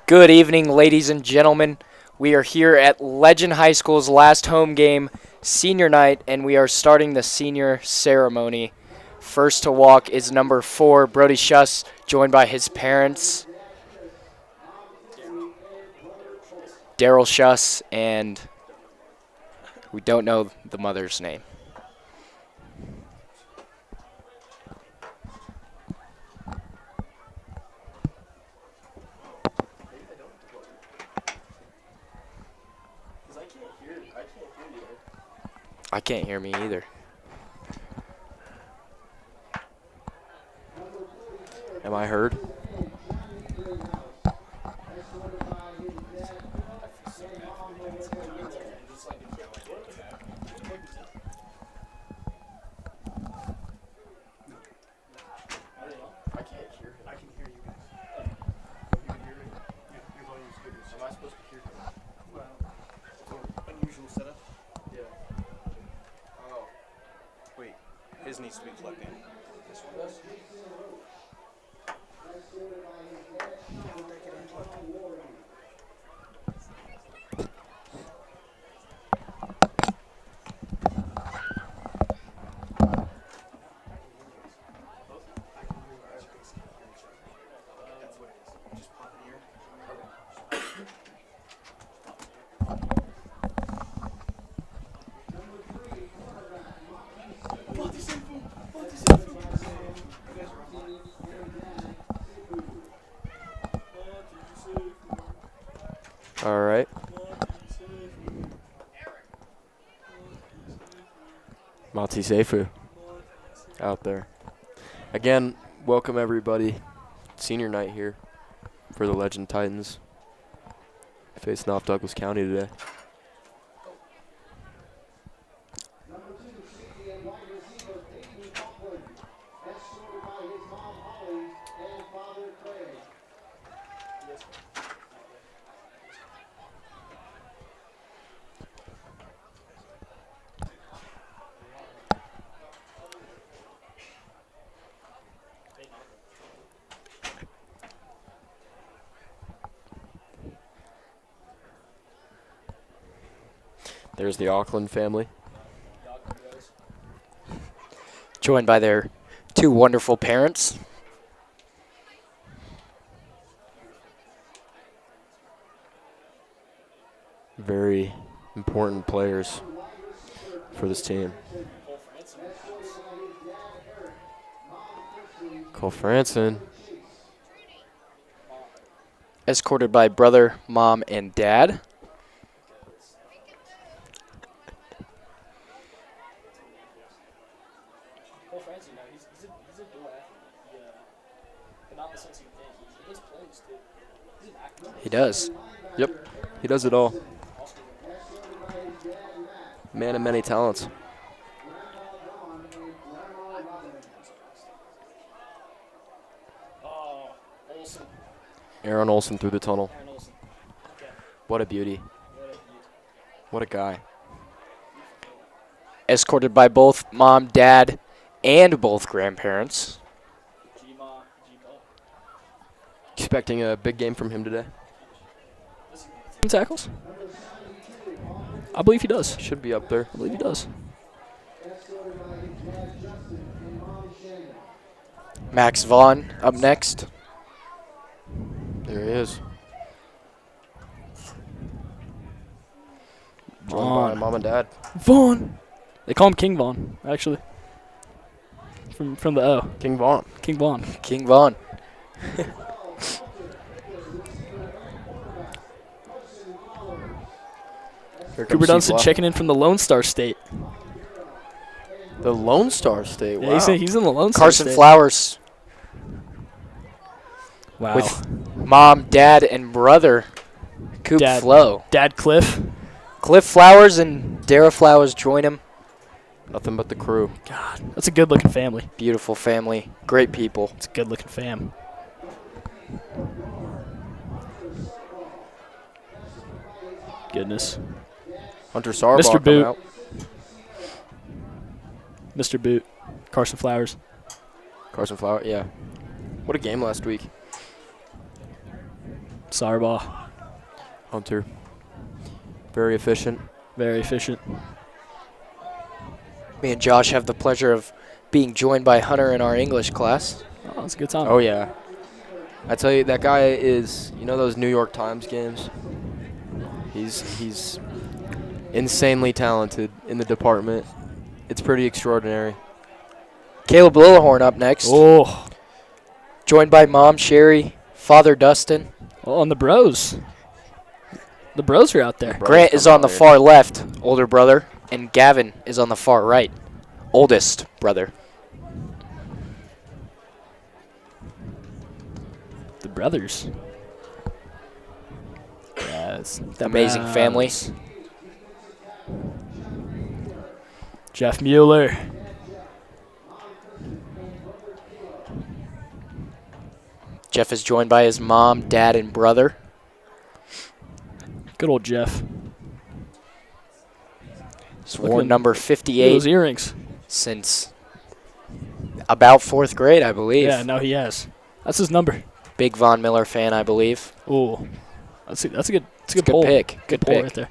Good evening, ladies and gentlemen. We are here at Legend High School's last home game, senior night, and we are starting the senior ceremony. First to walk is number 4, Brody Schuss, joined by his parents, Daryl Schuss, and we don't know the mother's name. I can't hear me either. Am I heard? His needs to be plugged in. This one does? All right. Mati Seifu out there. Again, welcome everybody. Senior night here for the Legend Titans. Facing off Douglas County today. There's the Auckland family. Joined by their 2 wonderful parents. Very important players for this team. Cole Franson. Escorted by brother, mom, and dad. He does. Yep, he does it all. Man of many talents. Aaron Olson through the tunnel. What a beauty. What a guy. Escorted by both mom, dad, and both grandparents. Expecting a big game from him today. Tackles? I believe he does. Should be up there. I believe he does. Max Vaughn up next. There he is. Joined by Vaughn. mom and dad. Vaughn. They call him King Vaughn, actually. From the O. King Vaughn. King Vaughn. King Vaughn. Here comes Cooper Dunstan Seaflaw. checking in from the Lone Star State. The Lone Star State. Wow. Yeah, he's in the Lone Star Carson State. Flowers Wow. with mom, dad, and brother, Coop Dad. Flo. Dad Cliff. Cliff Flowers and Dara Flowers join him. Nothing but the crew. God, that's a good-looking family. Beautiful family. Great people. It's a good-looking fam. Goodness. Hunter Sarbaugh Mr. coming Boot. out. Mr. Boot. Carson Flowers. Carson Flower, yeah. What a game last week. Sarbaugh. Hunter. Very efficient. Very efficient. Me and Josh have the pleasure of being joined by Hunter in our English class. Oh, it's a good time. Oh, yeah. I tell you, that guy is, you know those New York Times games? He's insanely talented in the department. It's pretty extraordinary. Caleb Lillahorn up next. Oh. Joined by Mom Sherry, Father Dustin. Oh, and the bros. The bros are out there. Brothers Grant is come on the out here. far left, older brother, and Gavin is on the far right, oldest brother. The brothers. Yes. The amazing family. Jeff Mueller. Jeff is joined by his mom, dad, and brother. Good old Jeff. He's Look worn at number Look at 58 those earrings. since about 4th grade, I believe. Yeah, no, he has. That's his number. Big Von Miller fan, I believe. Oh, that's a good. It's a It's a good good pull. pick. Good Good pull pick. right there.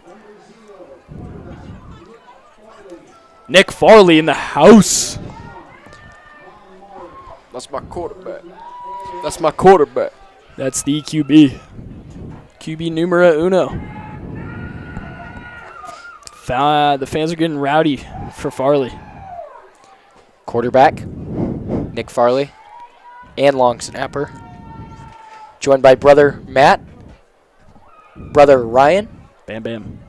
Nick Farley in the house. That's my quarterback. That's my quarterback. That's the QB. QB numero uno. The fans are getting rowdy for Farley. Quarterback, Nick Farley, and long snapper. Joined by brother Matt, brother Ryan, Bam, bam.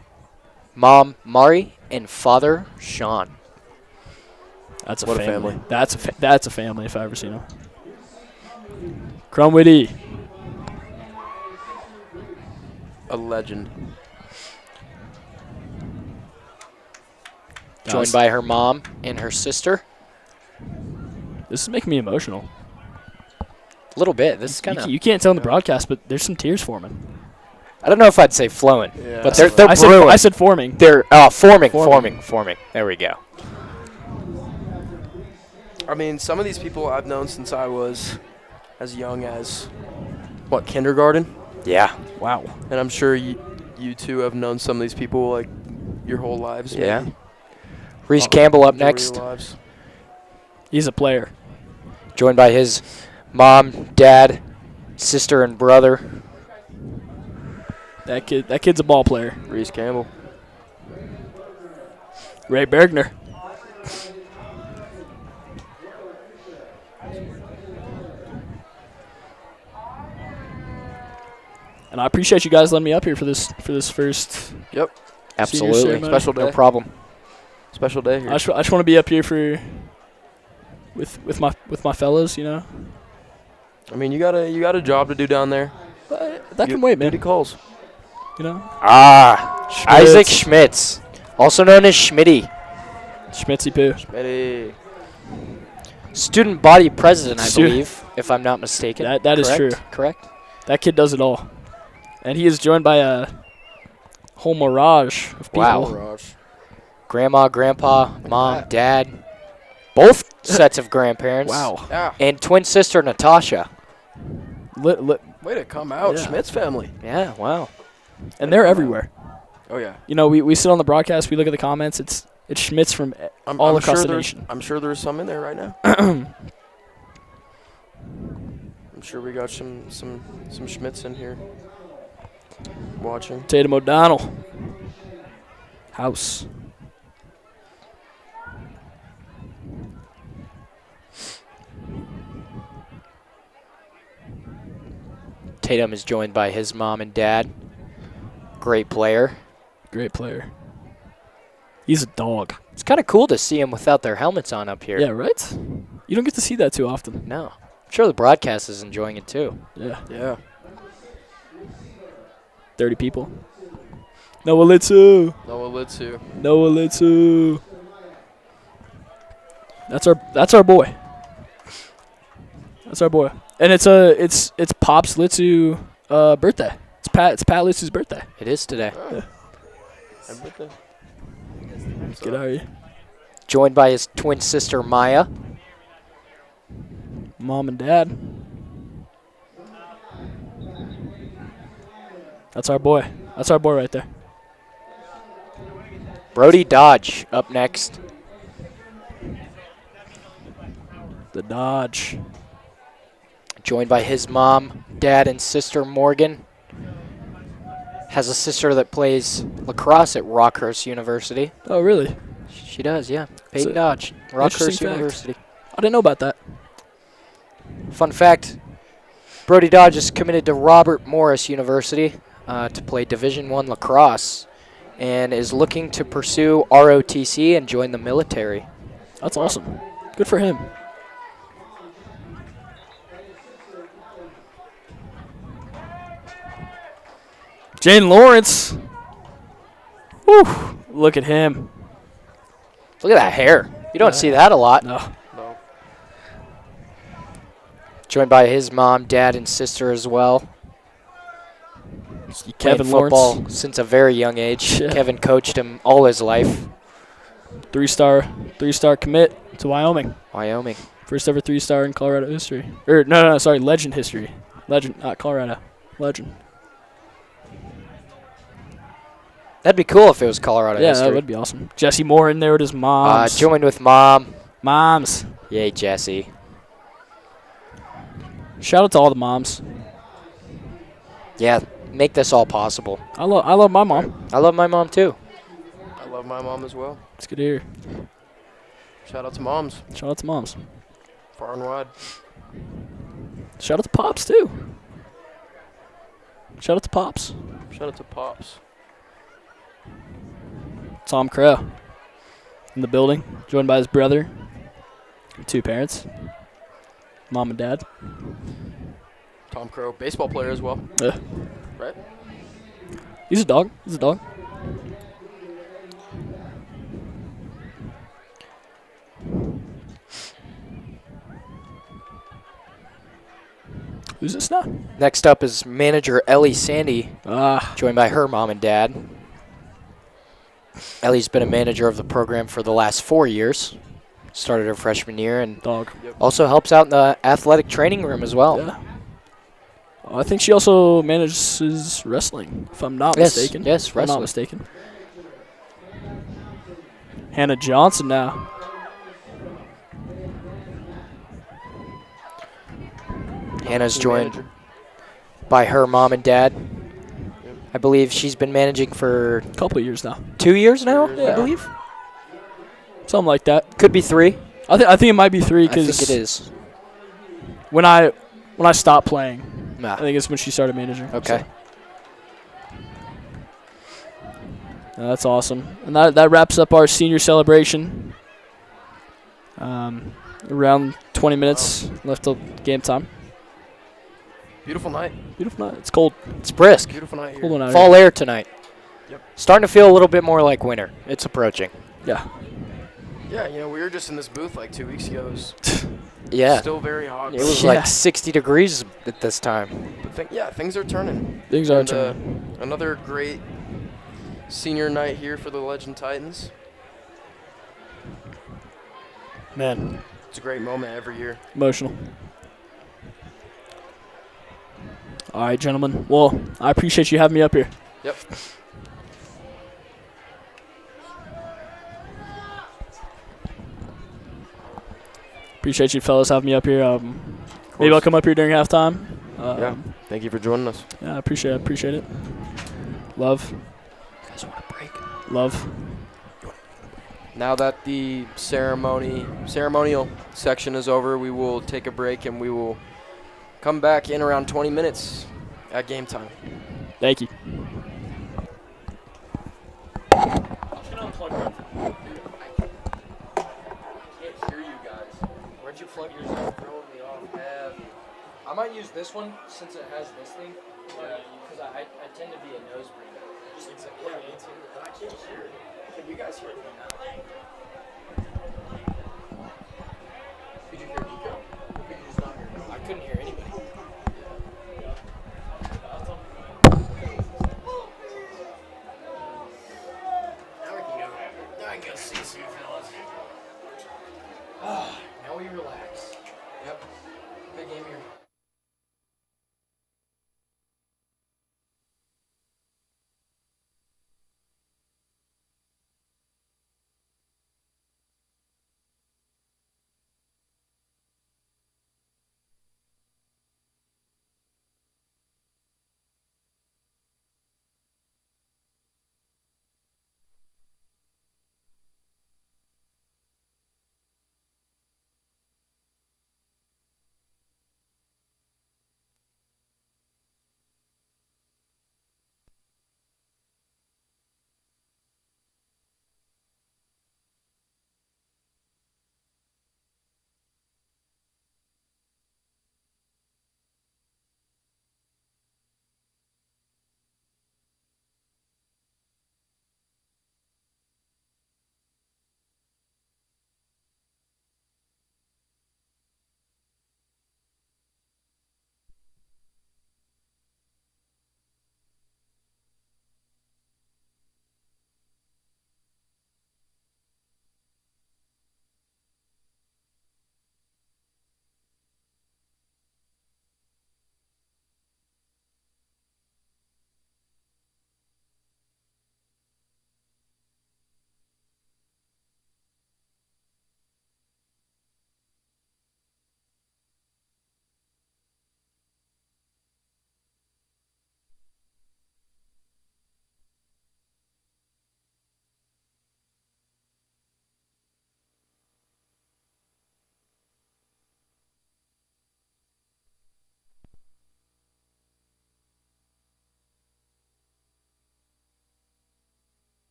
mom Mari, and father Sean. That's a What a family. family. That's a family if I ever seen them. Crumwitty. A legend. Joined by her mom and her sister. This is making me emotional. A little bit. This is kind of. You can't tell in the broadcast, but there's some tears forming. I don't know if I'd say flowing, Yeah. but they're I brewing. said forming. They're forming. Forming. There we go. I mean, some of these people I've known since I was as young as, what, kindergarten? Yeah. Wow. And I'm sure you two have known some of these people, like, your whole lives. Yeah. maybe. Reese Campbell up Your next. real lives. He's a player. Joined by his mom, dad, sister, and brother. That kid's a ball player. Reese Campbell. Ray Bergner. And I appreciate you guys letting me up here for this first. Yep. Absolutely. ceremony. Special day. No problem. Special day here. I just want to be up here for with my fellows, you know. I mean, you got a job to do down there. But that can wait, man. Duty calls. You know. Ah, Isaac Schmitz, also known as Schmitty. Schmitzy poo. Ready. Student body president, I Stu- believe, if I'm not mistaken. That is true. Correct? That kid does it all, and he is joined by a whole mirage of people. Wow. Mirage. Grandma, grandpa, mom, that. dad. Both sets of grandparents. Wow. Yeah. And twin sister Natasha. Way to come out, Yeah. Schmidt's family. Yeah, wow. And they're everywhere. Oh yeah. You know, we sit on the broadcast, we look at the comments. It's Schmitz from all across the nation. I'm sure there's some in there right now. I'm sure we got some Schmitz in here watching. Tatum O'Donnell. House. Tatum is joined by his mom and dad. Great player. Great player. He's a dog. It's kind of cool to see him without their helmets on up here. Yeah, right? You don't get to see that too often. No. I'm sure the broadcast is enjoying it too. Yeah. Yeah. 30 people. Noah Litsu. Noah Litsu. Noah Litsu. That's our boy. That's our boy. And it's Pop's Litsu birthday. It's Pat Litsu's birthday. It is today. Everything. Get out of here. Joined by his twin sister Maya. Mom and Dad. That's our boy. That's our boy right there. Brody Dodge up next. The Dodge. Joined by his mom, dad, and sister Morgan. Has a sister that plays lacrosse at Rockhurst University. Oh, really? She does, yeah. Peyton So, Dodge, Rockhurst interesting fact. University. I didn't know about that. Fun fact, Brody Dodge is committed to Robert Morris University to play Division I lacrosse and is looking to pursue ROTC and join the military. That's awesome. Good for him. Jane Lawrence. Whew. Look at him. Look at that hair. You don't Yeah. see that a lot. No. No. Joined by his mom, dad, and sister as well. Kevin Playing football Lawrence. since a very young age. Yeah. Kevin coached him all his life. Three-star commit to Wyoming. Wyoming. First ever 3-star in Colorado history. No, sorry, legend history. Legend, not Colorado. Legend. That'd be cool if it was Colorado Yeah, history. that would be awesome. Jesse Moore in there with his moms. Joined with mom. Moms. Yay, Jesse. Shout out to all the moms. Yeah, make this all possible. I love my mom. I love my mom too. I love my mom as well. It's good to hear. Shout out to moms, Shout out to moms. far and wide. Shout out to pops too. Shout out to pops. Shout out to pops. Tom Crow in the building, joined by his brother, 2 parents, mom and dad. Tom Crow, baseball player as well, Yeah. right? He's a dog. Who's this now? Next up is manager Ellie Sandy, joined by her mom and dad. Ellie's been a manager of the program for the last 4 years. Started her freshman year and Dog. also helps out in the athletic training room as well. Yeah. I think she also manages wrestling, if I'm not mistaken. Yes, If I'm not wrestling. mistaken. Hannah Johnson now. Hannah's Team joined manager. by her mom and dad. I believe she's been managing for A couple of years now. 2 years now, years I now. believe. Something like that. Could be 3. I think it might be 3 I think because it is. when I stopped playing, Nah. I think it's when she started managing. Okay. So, that's awesome. And that wraps up our senior celebration. Around 20 minutes left till game time. Beautiful night. Beautiful night. It's cold. It's brisk. Beautiful night here. Cold one out Fall air tonight. Yep. Starting to feel a little bit more like winter. It's approaching. here. Yeah. Yeah, you know, we were just in this booth like 2 weeks ago. It was Yeah. still very hot. It was Yeah. like 60 degrees at this time. But things are turning. Things are And, turning. another great senior night here for the Legend Titans. Man, It's a great moment every year. emotional. All right, gentlemen. Well, I appreciate you having me up here. Yep. Appreciate you fellas having me up here. Maybe I'll come up here during halftime. Yeah. Thank you for joining us. Yeah, I appreciate it. Love. You guys want a break? Love. Now that the ceremonial section is over, we will take a break and we will come back in around 20 minutes at game time. Thank you. Where'd you plug yours in? Throwing me off. I might use this one since it has this thing. Because I tend to be a nose breather. Yeah, me too. But I can't hear it. Can you guys hear me? Could you hear Nico? Or could you just not hear me? I couldn't hear anybody. Now we can go. Now I can go see some fellas. Now we relax. Yep. Pregame here.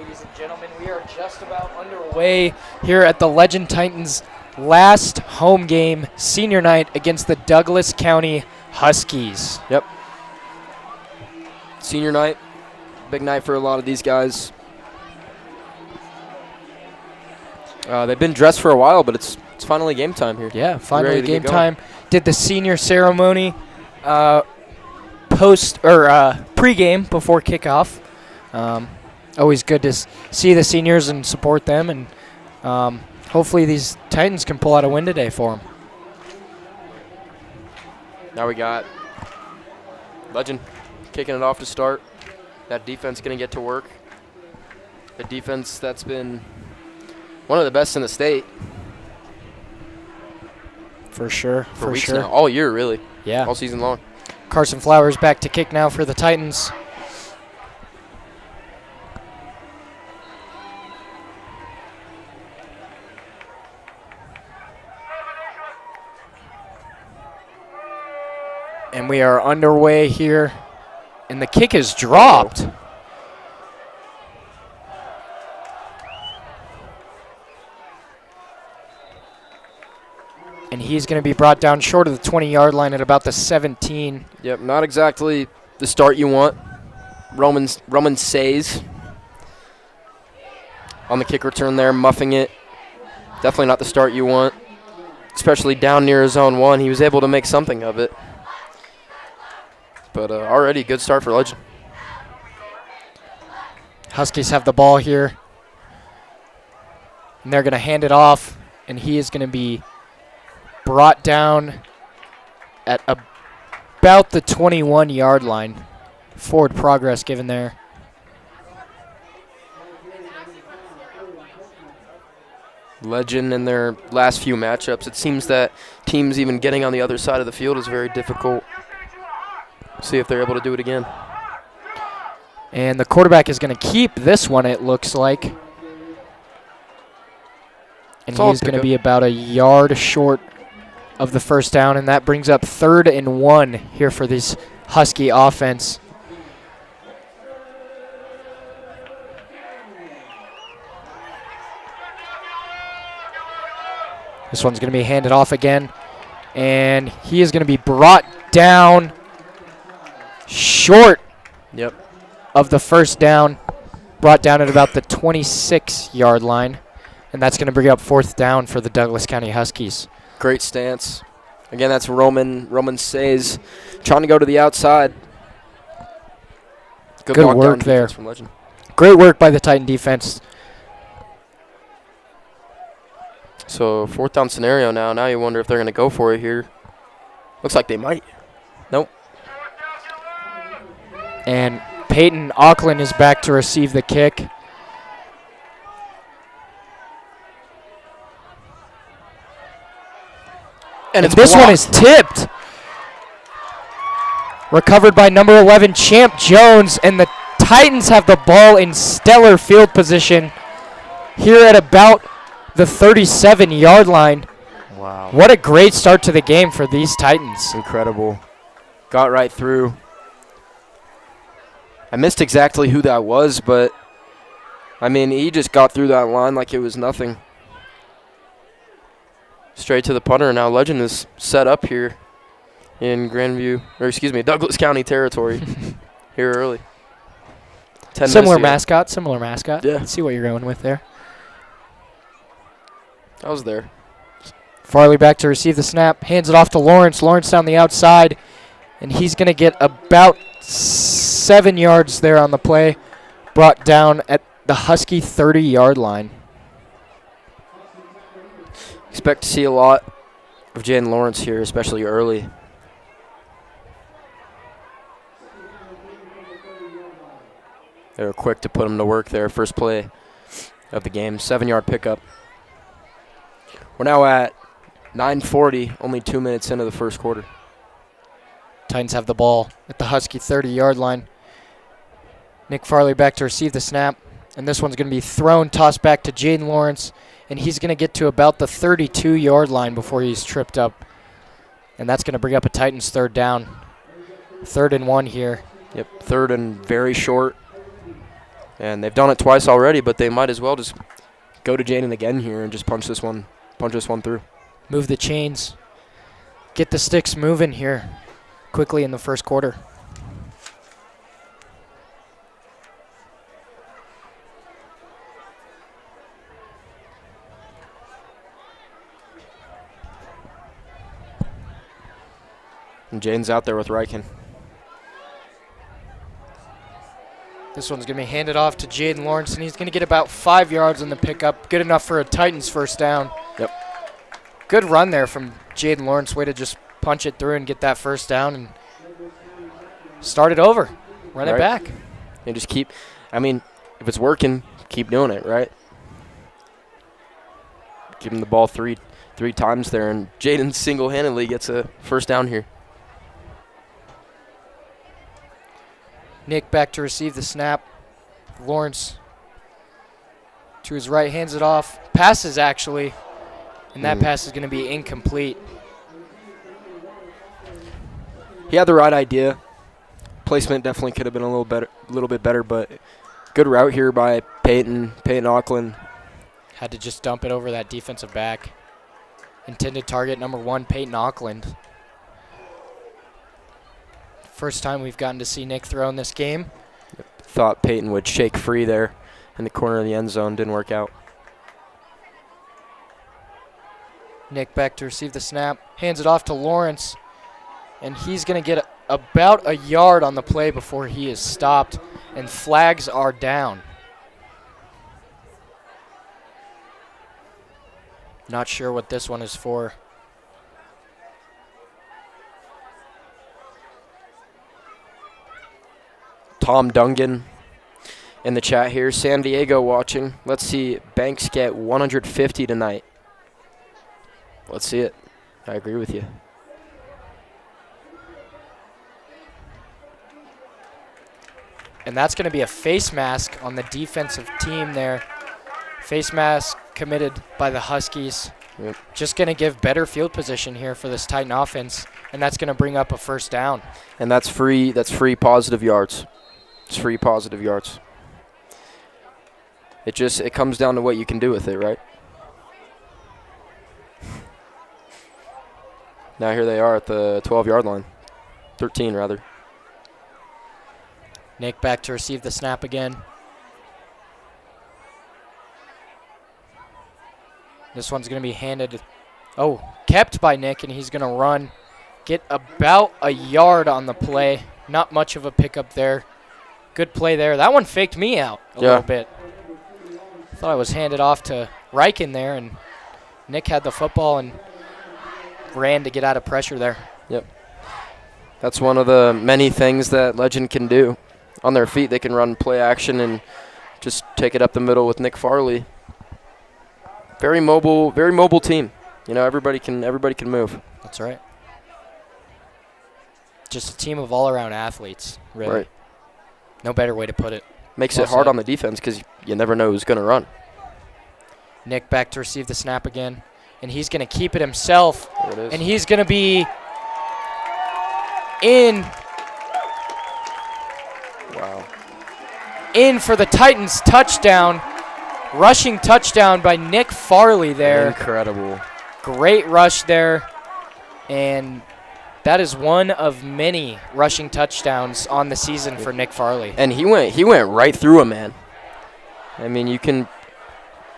Ladies and gentlemen, we are just about underway here at the Legend Titans' last home game, senior night, against the Douglas County Huskies. Yep. Senior night, big night for a lot of these guys. They've been dressed for a while, but it's finally game time here. Yeah, finally Ready to game get going. time. Did the senior ceremony pregame before kickoff. Always good to see the seniors and support them, and hopefully these Titans can pull out a win today for them. Now we got Legend kicking it off to start. That defense going to get to work. The defense that's been one of the best in the state For sure. for weeks now. All year, really. Yeah. All season long. Carson Flowers back to kick now for the Titans. And we are underway here, and the kick is dropped. And he's going to be brought down short of the 20-yard line at about the 17. Yep, not exactly the start you want. Roman Says on the kick return there, muffing it. Definitely not the start you want, especially down near zone one. He was able to make something of it. But already good start for Legend. Huskies have the ball here. And they're going to hand it off, and he is going to be brought down at about the 21-yard line. Forward progress given there. Legend in their last few matchups, it seems that teams even getting on the other side of the field is very difficult. See if they're able to do it again. And the quarterback is going to keep this one, it looks like. And he's going to be about a yard short of the first down, and that brings up 3rd and 1 here for this Husky offense. This one's going to be handed off again, and he is going to be brought down short of the first down, brought down at about the 26-yard line, and that's going to bring up 4th down for the Douglas County Huskies. Great stance. Again, that's Roman Says trying to go to the outside. Good knockdown work there. defense from Legend. Great work by the Titan defense. So 4th down scenario now. Now you wonder if they're going to go for it here. Looks like they might. Nope. And Peyton Auckland is back to receive the kick. And this one is tipped. Recovered by number 11, Champ Jones, and the Titans have the ball in stellar field position here at about the 37-yard line. Wow. What a great start to the game for these Titans. Incredible. Got right through. I missed exactly who that was, but, I mean, he just got through that line like it was nothing. Straight to the punter. Now Legend is set up here in Douglas County territory here early. Similar mascot. Yeah. See what you're going with there. I was there. Farley back to receive the snap. Hands it off to Lawrence. Lawrence down the outside. And he's going to get about 7 yards there on the play. Brought down at the Husky 30-yard line. Expect to see a lot of Jaden Lawrence here, especially early. They were quick to put him to work there. First play of the game. 7-yard pickup. We're now at 9:40, only 2 minutes into the first quarter. Titans have the ball at the Husky 30-yard line. Nick Farley back to receive the snap. And this one's going to be thrown, tossed back to Jaden Lawrence. And he's going to get to about the 32-yard line before he's tripped up. And that's going to bring up a Titans 3rd down. 3rd and 1 here. Yep, 3rd and very short. And they've done it twice already, but they might as well just go to Jaden again here and just punch this one through. Move the chains. Get the sticks moving here quickly in the first quarter. And Jaden's out there with Riken. This one's going to be handed off to Jaden Lawrence, and he's going to get about 5 yards on the pickup. Good enough for a Titans first down. Yep. Good run there from Jaden Lawrence. Way to just punch it through and get that first down and start it over. Run it back. And just keep, if it's working, keep doing it, right? Give him the ball three times there, and Jaden single-handedly gets a first down here. Nick back to receive the snap. Lawrence to his right, hands it off. Passes, actually, and that pass is going to be incomplete. He had the right idea. Placement definitely could have been a little bit better, but good route here by Peyton Auckland. Had to just dump it over that defensive back. Intended target number 1, Peyton Auckland. First time we've gotten to see Nick throw in this game. Thought Peyton would shake free there in the corner of the end zone. Didn't work out. Nick back to receive the snap. Hands it off to Lawrence. And he's going to get about a yard on the play before he is stopped. And flags are down. Not sure what this one is for. Tom Dungan in the chat here. San Diego watching. Let's see Banks get 150 tonight. Let's see it. I agree with you. And that's going to be a face mask on the defensive team there. Face mask committed by the Huskies. Yep. Just going to give better field position here for this Titan offense, and that's going to bring up a first down. And that's free positive yards. It's free positive yards. It comes down to what you can do with it, right? Now here they are at the 12-yard line. 13, rather. Nick back to receive the snap again. This one's going to be kept by Nick, and he's going to run. Get about a yard on the play. Not much of a pickup there. Good play there. That one faked me out a little bit. Thought I was handed off to Riken there, and Nick had the football and ran to get out of pressure there. Yep. That's one of the many things that Legend can do. On their feet, they can run play action and just take it up the middle with Nick Farley. Very mobile team. Everybody can move. That's right. Just a team of all-around athletes, really. Right. No better way to put it. Makes it hard on the defense because you never know who's going to run. Nick back to receive the snap again, and he's going to keep it himself. There it is. And he's going to be in. Wow. In for the Titans touchdown. Rushing touchdown by Nick Farley there. Incredible. Great rush there. And that is one of many rushing touchdowns on the season for Nick Farley. And he went right through him, man. You can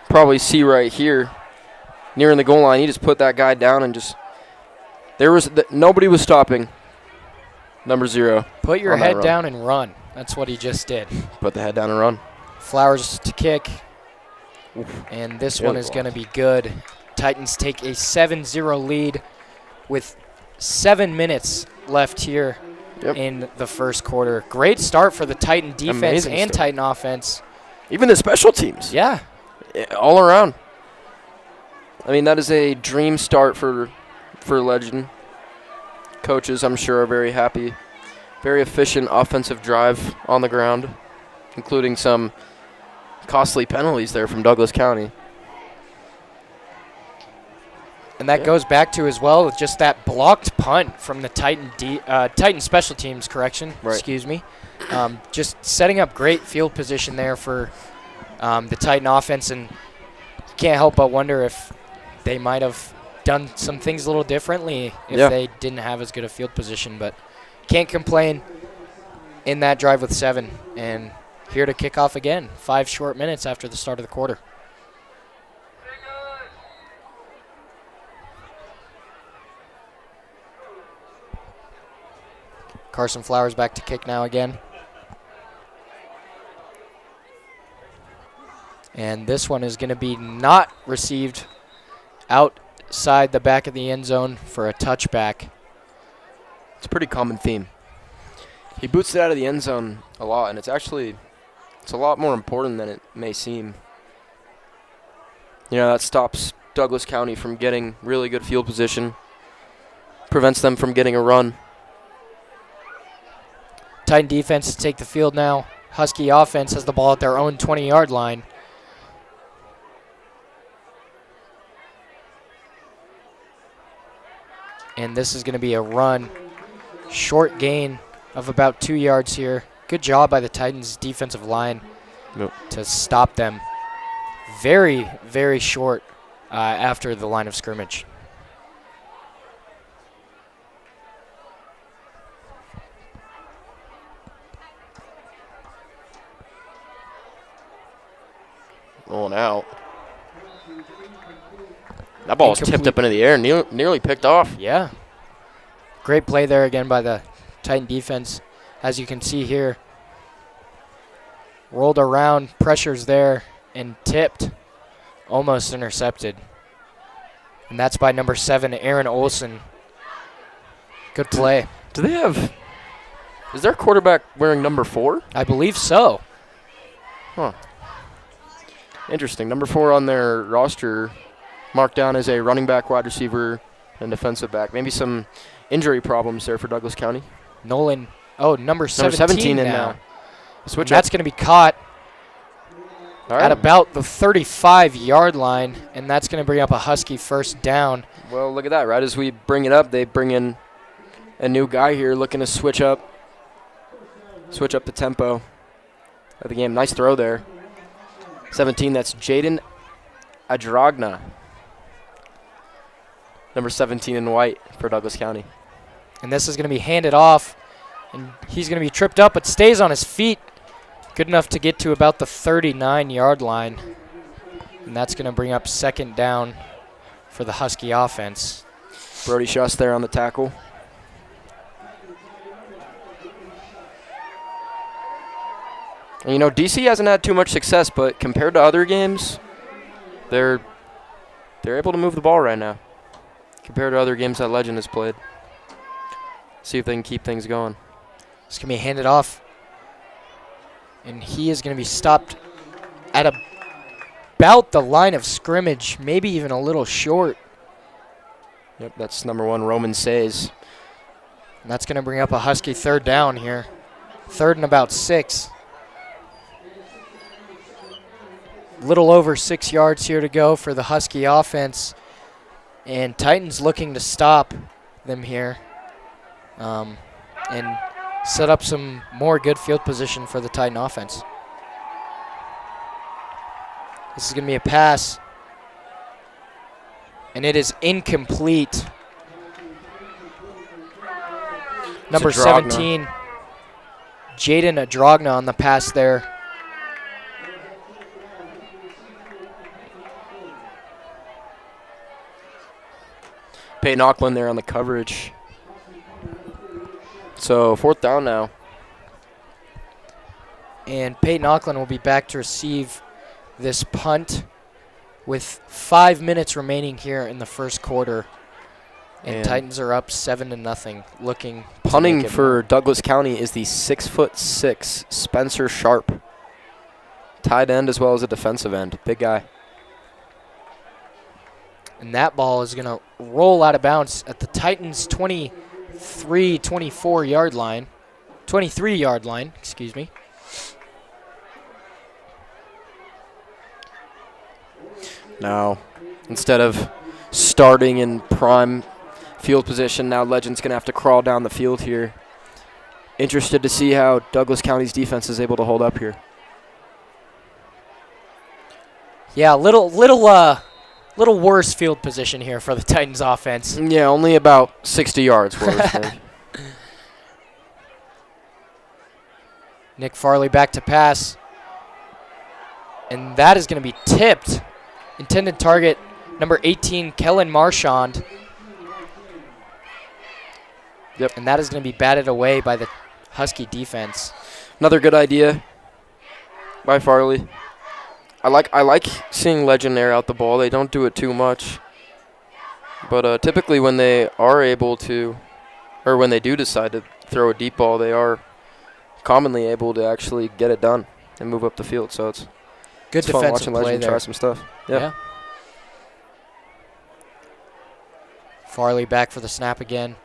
probably see right here, nearing the goal line, he just put that guy down and just nobody was stopping number 0. Put your head down and run. That's what he just did. Put the head down and run. Flowers to kick. Oof. And this one is going to be good. Titans take a 7-0 lead with 7 minutes left here in the first quarter. Great start for the Titan defense Amazing and start. Titan offense. Even the special teams. Yeah. All around. That is a dream start for Legend. Coaches, I'm sure, are very happy. Very efficient offensive drive on the ground, including some costly penalties there from Douglas County. And that goes back to, as well, just that blocked punt from the Titan special teams, excuse me. Just setting up great field position there for the Titan offense, and you can't help but wonder if they might have done some things a little differently if they didn't have as good a field position. But can't complain in that drive with 7. And here to kick off again, 5 short minutes after the start of the quarter. Carson Flowers back to kick now again. And this one is going to be not received outside the back of the end zone for a touchback. It's a pretty common theme. He boots it out of the end zone a lot, and it's a lot more important than it may seem. You know, that stops Douglas County from getting really good field position, prevents them from getting a run. Titan defense to take the field now. Husky offense has the ball at their own 20-yard line. And this is going to be a run. Short gain of about 2 yards here. Good job by the Titans defensive line to stop them. Very, very short after the line of scrimmage. Rolling out. That ball was tipped up into the air, nearly picked off. Yeah. Great play there again by the Titan defense. As you can see here, rolled around, pressures there, and tipped. Almost intercepted. And that's by number 7, Aaron Olson. Good play. Do they have... Is their quarterback wearing number 4? I believe so. Huh. Interesting. Number 4 on their roster, marked down as a running back, wide receiver, and defensive back. Maybe some injury problems there for Douglas County. Nolan, number 17 in now. Switch That's going to be caught at about the 35-yard line, and that's going to bring up a Husky first down. Well, look at that. Right as we bring it up, they bring in a new guy here looking to switch up the tempo of the game. Nice throw there. 17, that's Jaden Adragna. Number 17 in white for Douglas County. And this is going to be handed off, and he's going to be tripped up but stays on his feet. Good enough to get to about the 39-yard line. And that's going to bring up second down for the Husky offense. Brody Schuss there on the tackle. And you know, DC hasn't had too much success, but compared to other games, they're able to move the ball right now compared to other games that Legend has played. See if they can keep things going. It's going to be handed off. And he is going to be stopped at about the line of scrimmage, maybe even a little short. Yep, that's number 1, Roman Says. And that's going to bring up a Husky third down here. 3rd and about 6. Little over 6 yards here to go for the Husky offense. And Titans looking to stop them here. And set up some more good field position for the Titan offense. This is going to be a pass. And it is incomplete. Number 17, Jaden Adragna on the pass there. Peyton Auckland there on the coverage. So 4th down now. And Peyton Auckland will be back to receive this punt with 5 minutes remaining here in the first quarter. And Titans are up 7-0, looking punting for Douglas County is the 6'6" Spencer Sharp. Tight end as well as a defensive end. Big guy. And that ball is going to roll out of bounds at the Titans' 23-yard line, excuse me. Now, instead of starting in prime field position, now Legend's going to have to crawl down the field here interested to see how Douglas County's defense is able to hold up here. Yeah, little worse field position here for the Titans offense. Yeah, only about 60 yards worse. Maybe. Nick Farley back to pass. And that is going to be tipped. Intended target, number 18, Kellen Marchand. Yep. And that is going to be batted away by the Husky defense. Another good idea by Farley. I like seeing Legend air out the ball. They don't do it too much. But typically when they are able to, or when they do decide to throw a deep ball, they are commonly able to actually get it done and move up the field. So it's good fun defensive watching play Legend there. try some stuff. Yeah. Farley back for the snap again.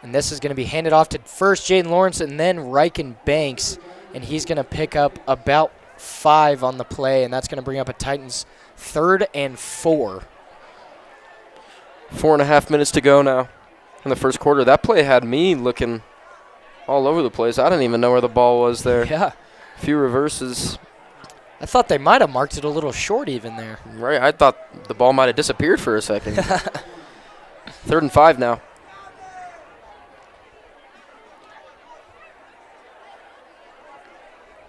And this is going to be handed off to first Jaden Lawrence and then Riken Banks. And he's going to pick up about 5 on the play, and that's going to bring up a Titans 3rd and 4. 4.5 minutes to go now in the first quarter. That play had me looking all over the place. I didn't even know where the ball was there. Yeah. A few reverses. I thought they might have marked it a little short even there. Right, I thought the ball might have disappeared for a second. 3rd and 5 now.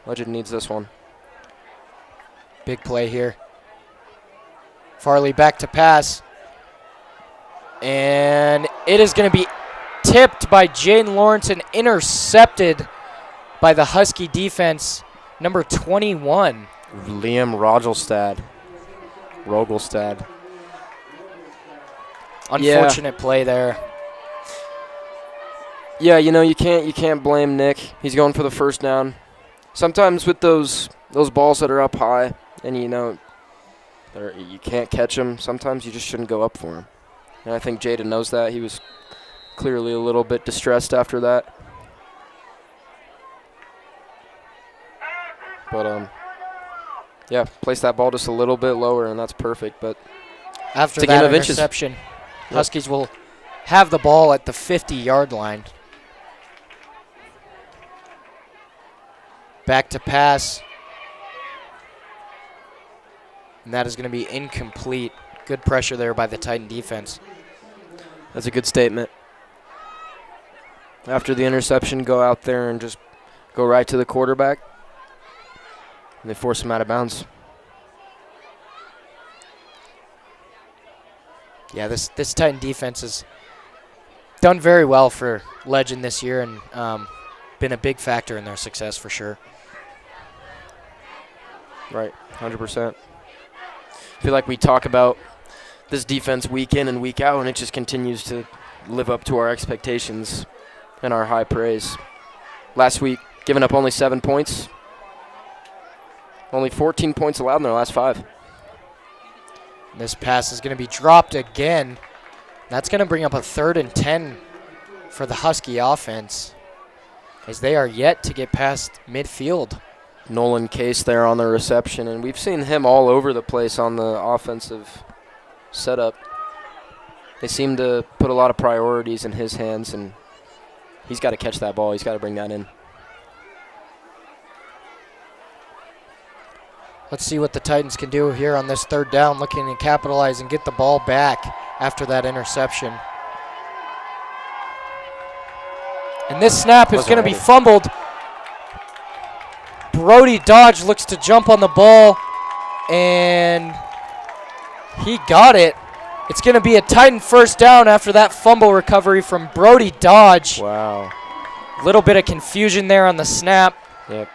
Legend needs this one. Big play here. Farley back to pass. And it is going to be tipped by Jaden Lawrence and intercepted by the Husky defense, number 21. Liam Rogelstad. Unfortunate play there. Yeah, you know, you can't blame Nick. He's going for the first down. Sometimes with those balls that are up high and, you know, you can't catch them, sometimes you just shouldn't go up for him. And I think Jaden knows that. He was clearly a little bit distressed after that. But, yeah, place that ball just a little bit lower, and that's perfect. But after it's a game that of inches. interception, Huskies will have the ball at the 50-yard line. Back to pass. And that is going to be incomplete. Good pressure there by the Titan defense. That's a good statement. After the interception, go out there and just go right to the quarterback. And they force him out of bounds. Yeah, this Titan defense has done very well for Legend this year and been a big factor in their success for sure. Right, 100%. I feel like we talk about this defense week in and week out, and it just continues to live up to our expectations and our high praise. Last week, giving up only 7 points. Only 14 points allowed in their last 5. This pass is going to be dropped again. That's going to bring up a 3rd and 10 for the Husky offense, as they are yet to get past midfield. Nolan Case there on the reception, and we've seen him all over the place on the offensive setup. They seem to put a lot of priorities in his hands, and he's got to catch that ball. He's got to bring that in. Let's see what the Titans can do here on this 3rd down, looking to capitalize and get the ball back after that interception. And this snap is going to be fumbled. Brody Dodge looks to jump on the ball, and he got it. It's going to be a Titan 1st down after that fumble recovery from Brody Dodge. Wow. Little bit of confusion there on the snap. Yep.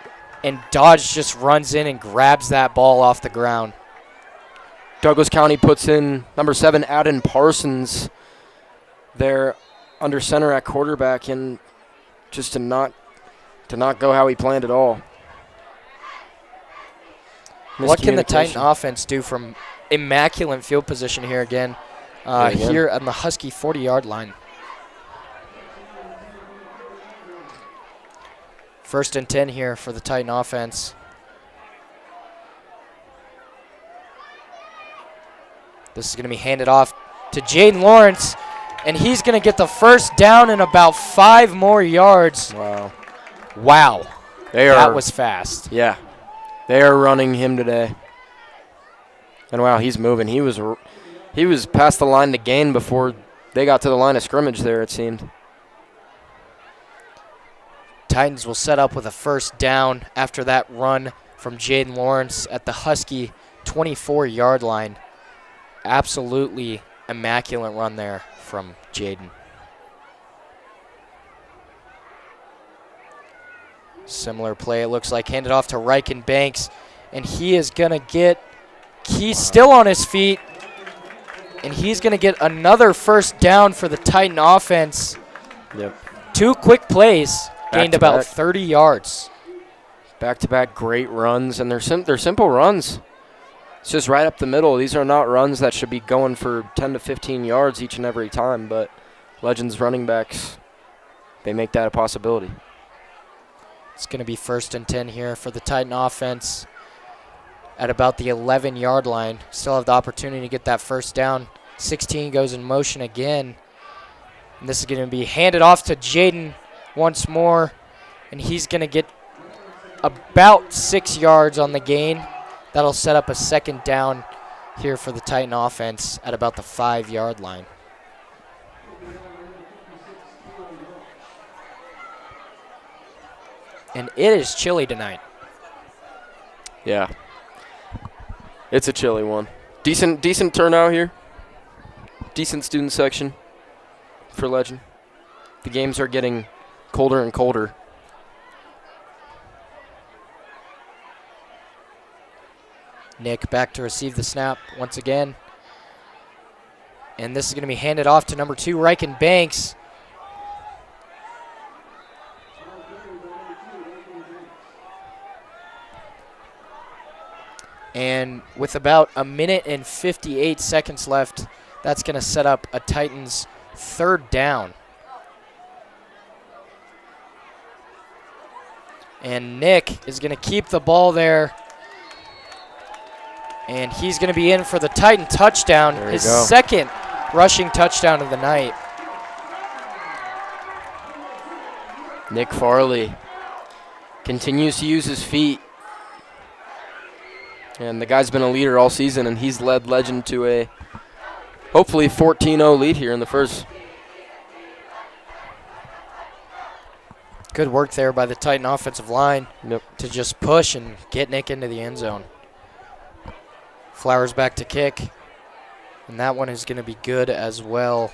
And Dodge just runs in and grabs that ball off the ground. Douglas County puts in number 7, Adam Parsons, there under center at quarterback, and just to not go how he planned at all. What can the Titan offense do from immaculate field position here again? Here on the Husky 40-yard line. 1st and 10 here for the Titan offense. This is going to be handed off to Jaden Lawrence, And he's going to get the first down and about 5 more yards. Wow. Wow. That was fast. Yeah. They are running him today. And wow, he's moving. He was past the line to gain before they got to the line of scrimmage there, it seemed. Titans will set up with a first down after that run from Jaden Lawrence at the Husky 24-yard line. Absolutely immaculate run there from Jaden. Similar play, it looks like, handed off to Riken Banks, and he is going to get, he's still on his feet, and he's going to get another first down for the Titan offense. Yep. 2 quick plays, gained about Back-to-back. 30 yards. Back-to-back great runs, and they're simple runs. It's just right up the middle. These are not runs that should be going for 10 to 15 yards each and every time, but Legends running backs, they make that a possibility. It's going to be 1st and 10 here for the Titan offense at about the 11-yard line. Still have the opportunity to get that first down. 16 goes in motion again. And this is going to be handed off to Jaden once more, and he's going to get about 6 yards on the gain. That'll set up a second down here for the Titan offense at about the 5-yard line. And it is chilly tonight. Yeah. It's a chilly one. Decent turnout here. Decent student section for Legend. The games are getting colder and colder. Nick back to receive the snap once again. And this is going to be handed off to number 2, Riken Banks. And with about a minute and 58 seconds left, that's going to set up a Titans 3rd down. And Nick is going to keep the ball there. And he's going to be in for the Titan touchdown, his second rushing touchdown of the night. Nick Farley continues to use his feet. And the guy's been a leader all season, and he's led Legend to a hopefully 14-0 lead here in the first. Good work there by the Titan offensive line to just push and get Nick into the end zone. Flowers back to kick, and that one is going to be good as well.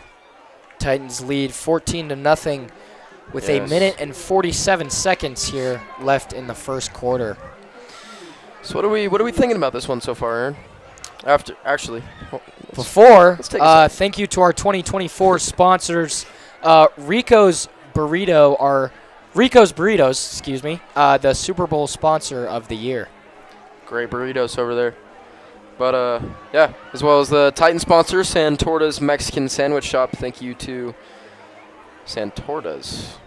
Titans lead 14-0 with a minute and 47 seconds here left in the first quarter. So what are we thinking about this one so far, Aaron? Before, thank you to our 2024 sponsors, Rico's Burritos, the Super Bowl sponsor of the year. Great burritos over there. But, yeah, as well as the Titan sponsor, Santorda's Mexican Sandwich Shop. Thank you to Santorda's.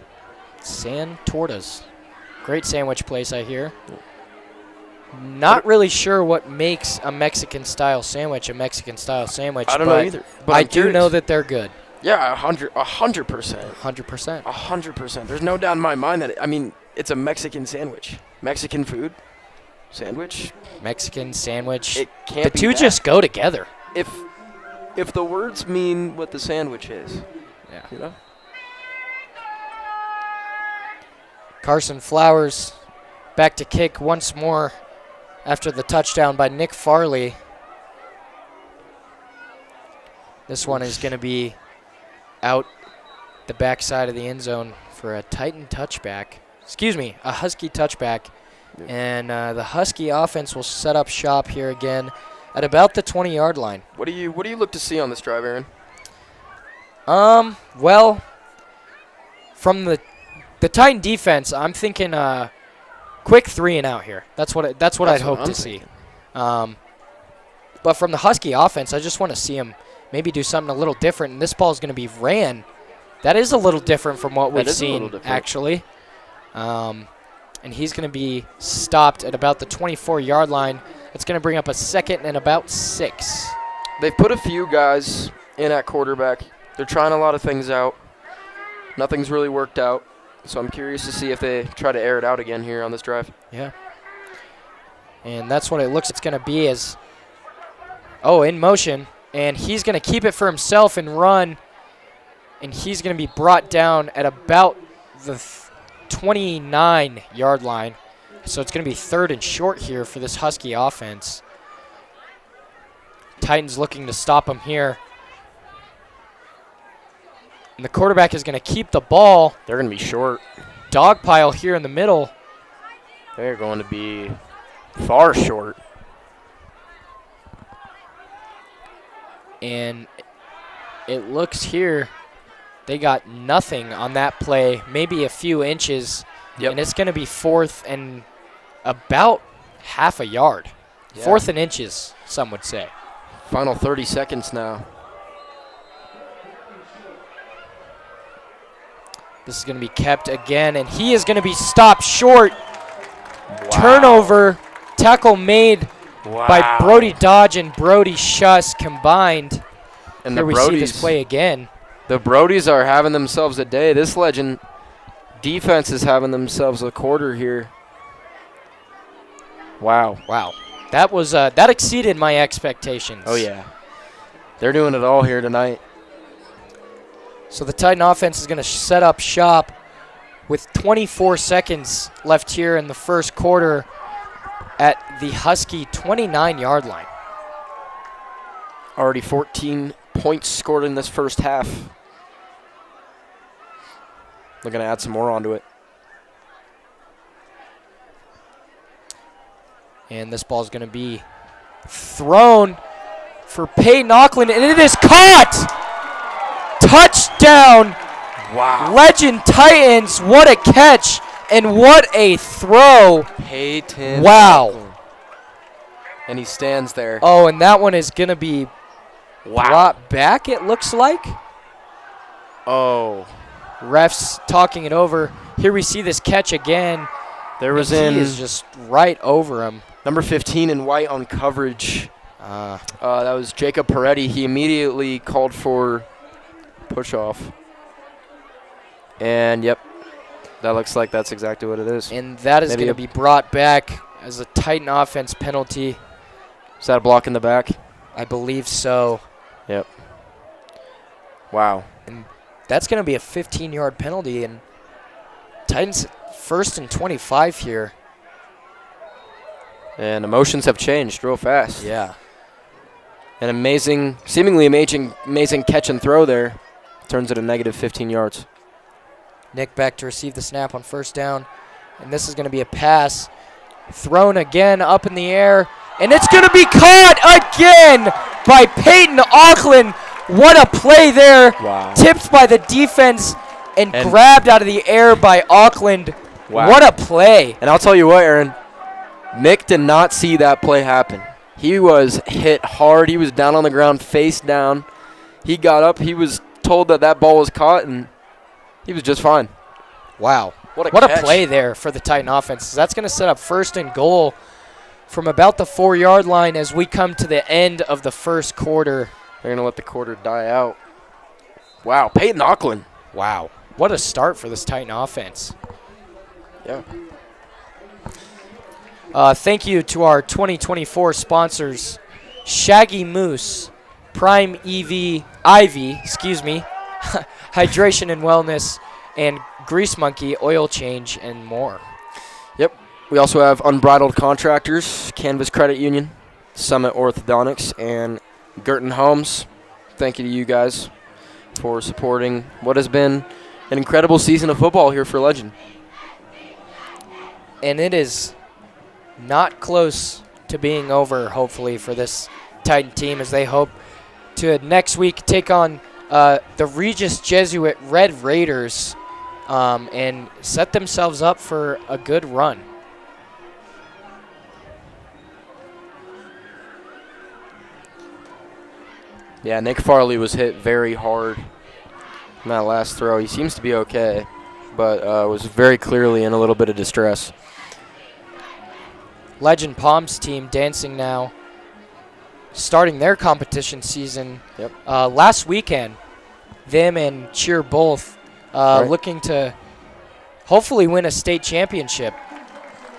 Santorda's. Great sandwich place, I hear. Not really sure what makes a Mexican-style sandwich a Mexican-style sandwich. I don't know either. But I do know that they're good. Yeah, 100%. 100%. 100%. There's no doubt in my mind that, it's a Mexican sandwich. Mexican food. Sandwich. Mexican sandwich. It can't the be two bad. just go together. If the words mean what the sandwich is. Yeah. You know? Carson Flowers back to kick once more after the touchdown by Nick Farley. This one is going to be out the backside of the end zone for a Titan touchback. A Husky touchback. And the Husky offense will set up shop here again at about the 20-yard line. What do you look to see on this drive, Aaron? Well, from the Titan defense, I'm thinking quick 3 and out here. That's what I'd hope to see. But from the Husky offense, I just want to see him maybe do something a little different. And this ball is going to be ran. That is a little different from what we've seen, actually. And he's going to be stopped at about the 24-yard line. It's going to bring up a 2nd and about 6. They've put a few guys in at quarterback They're trying a lot of things out. Nothing's really worked out. So I'm curious to see if they try to air it out again here on this drive. Yeah. And that's what it looks it's going to be as, in motion. And he's going to keep it for himself and run. And he's going to be brought down at about the 29-yard line. So it's going to be 3rd and short here for this Husky offense. Titans looking to stop him here. And the quarterback is going to keep the ball. They're going to be short. Dog pile here in the middle. They're going to be far short. And it looks here they got nothing on that play, maybe a few inches. Yep. And it's going to be 4th and about half a yard. Yeah. 4th and inches, some would say. Final 30 seconds now. This is going to be kept again, and he is going to be stopped short. Wow. Turnover, tackle made Wow. by Brody Dodge and Brody Schuss combined. And Here the we see this play again. The Brodies are having themselves a day. This Legend defense is having themselves a quarter here. Wow. Wow. That was that exceeded my expectations. Oh, yeah. They're doing it all here tonight. So the Titan offense is going to set up shop with 24 seconds left here in the first quarter at the Husky 29-yard line. Already 14 points scored in this first half. They're going to add some more onto it. And this ball is going to be thrown for Peyton Auckland, and it is caught! Touchdown! Wow. Legend Titans, what a catch, and what a throw. Peyton. Wow. Auckland. And he stands there. Oh, and that one is going to be Wow. brought back, it looks like. Oh. Refs talking it over. Here we see this catch again. There was He is just right over him. number 15 in white on coverage. That was Jacob Peretti. He immediately called for push-off. And, yep, that looks like that's exactly what it is. And that is Maybe going to be brought back as a Titan offense penalty. Is that a block in the back? I believe so. Yep. Wow. And that's going to be a 15-yard penalty. And Titans 1st and 25 here. And emotions have changed real fast. Yeah. An seemingly amazing catch and throw there. Turns it a negative 15 yards. Nick back to receive the snap on 1st down. And this is going to be a pass. Thrown again up in the air. And it's going to be caught again by Peyton Auckland. What a play there. Wow. Tipped by the defense and grabbed out of the air by Auckland. Wow. What a play. And I'll tell you what, Aaron. Nick did not see that play happen. He was hit hard. He was down on the ground, face down. He got up. He was told that ball was caught, and he was just fine. Wow. What a What catch. a play there for the Titan offense. That's going to set up 1st and goal from about the 4-yard line as we come to the end of the first quarter. They're going to let the quarter die out. Wow, Peyton Auckland. Wow. What a start for this Titan offense. Yeah. Thank you to our 2024 sponsors, Shaggy Moose, Prime Ivy, Hydration and Wellness, and Grease Monkey Oil Change, and more. Yep. We also have Unbridled Contractors, Canvas Credit Union, Summit Orthodontics, and Girton Homes. Thank you to you guys for supporting what has been an incredible season of football here for Legend. And it is not close to being over, hopefully, for this Titan team as they hope to next week take on the Regis Jesuit Red Raiders and set themselves up for a good run. Yeah, Nick Farley was hit very hard in that last throw. He seems to be okay, but was very clearly in a little bit of distress. Legend Palms team dancing now, starting their competition season. Yep. Last weekend, them and cheer both, Right. looking to hopefully win a state championship.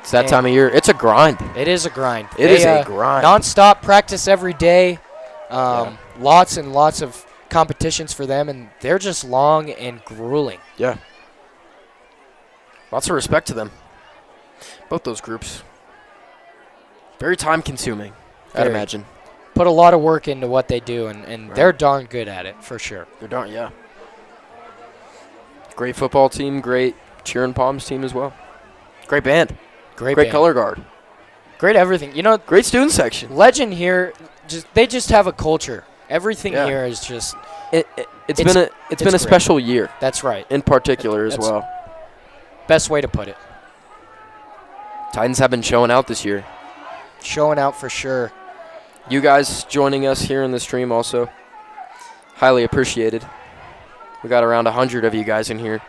It's that time of year. It's a grind. It is a grind. It is a grind. Non-stop practice every day. Yeah. Lots and lots of competitions for them, and they're just long and grueling. Yeah. Lots of respect to them. Both those groups. Very time-consuming, I'd Very. imagine. Put a lot of work into what they do, and Right. they're darn good at it, for sure. They're darn, yeah. Great football team, great cheer and palms team as well. Great band. Great Great band. color guard. Great everything. You know, Great student section. Legend here, they just have a culture. Everything Yeah. here is just, It's It's been a great. special year that's right. in particular as That's- well. Best way to put it. Titans have been showing out this year. Showing out for sure. You guys joining us here in the stream also, highly appreciated. We got around 100 of you guys in here.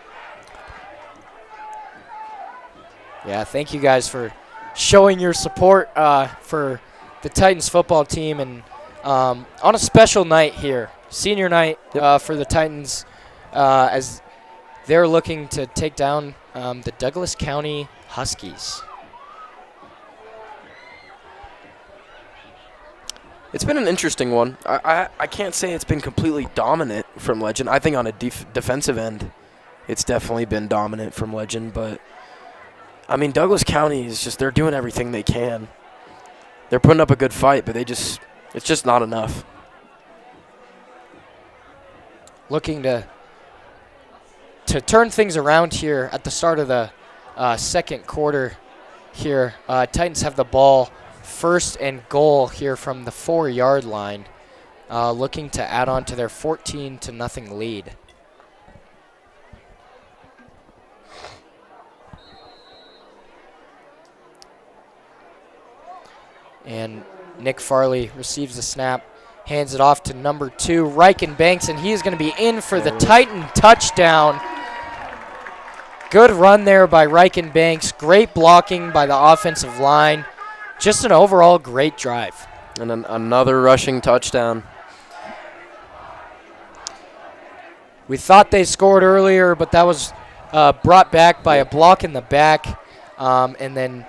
Yeah, thank you guys for showing your support for the Titans football team, and on a special night here, senior night for the Titans, as they're looking to take down the Douglas County Huskies. It's been an interesting one. I can't say it's been completely dominant from Legend. I think on a defensive end, it's definitely been dominant from Legend. But, I mean, Douglas County is just, they're doing everything they can. They're putting up a good fight, but it's just not enough. Looking to turn things around here at the start of the second quarter here. Titans have the ball. First and goal here from the 4-yard line, looking to add on to their 14-0 lead. And Nick Farley receives the snap, hands it off to number 2, Riken Banks, and he is going to be in for the Titan touchdown. Good run there by Riken Banks. Great blocking by the offensive line. Just an overall great drive. And then another rushing touchdown. We thought they scored earlier, but that was brought back by a block in the back. And then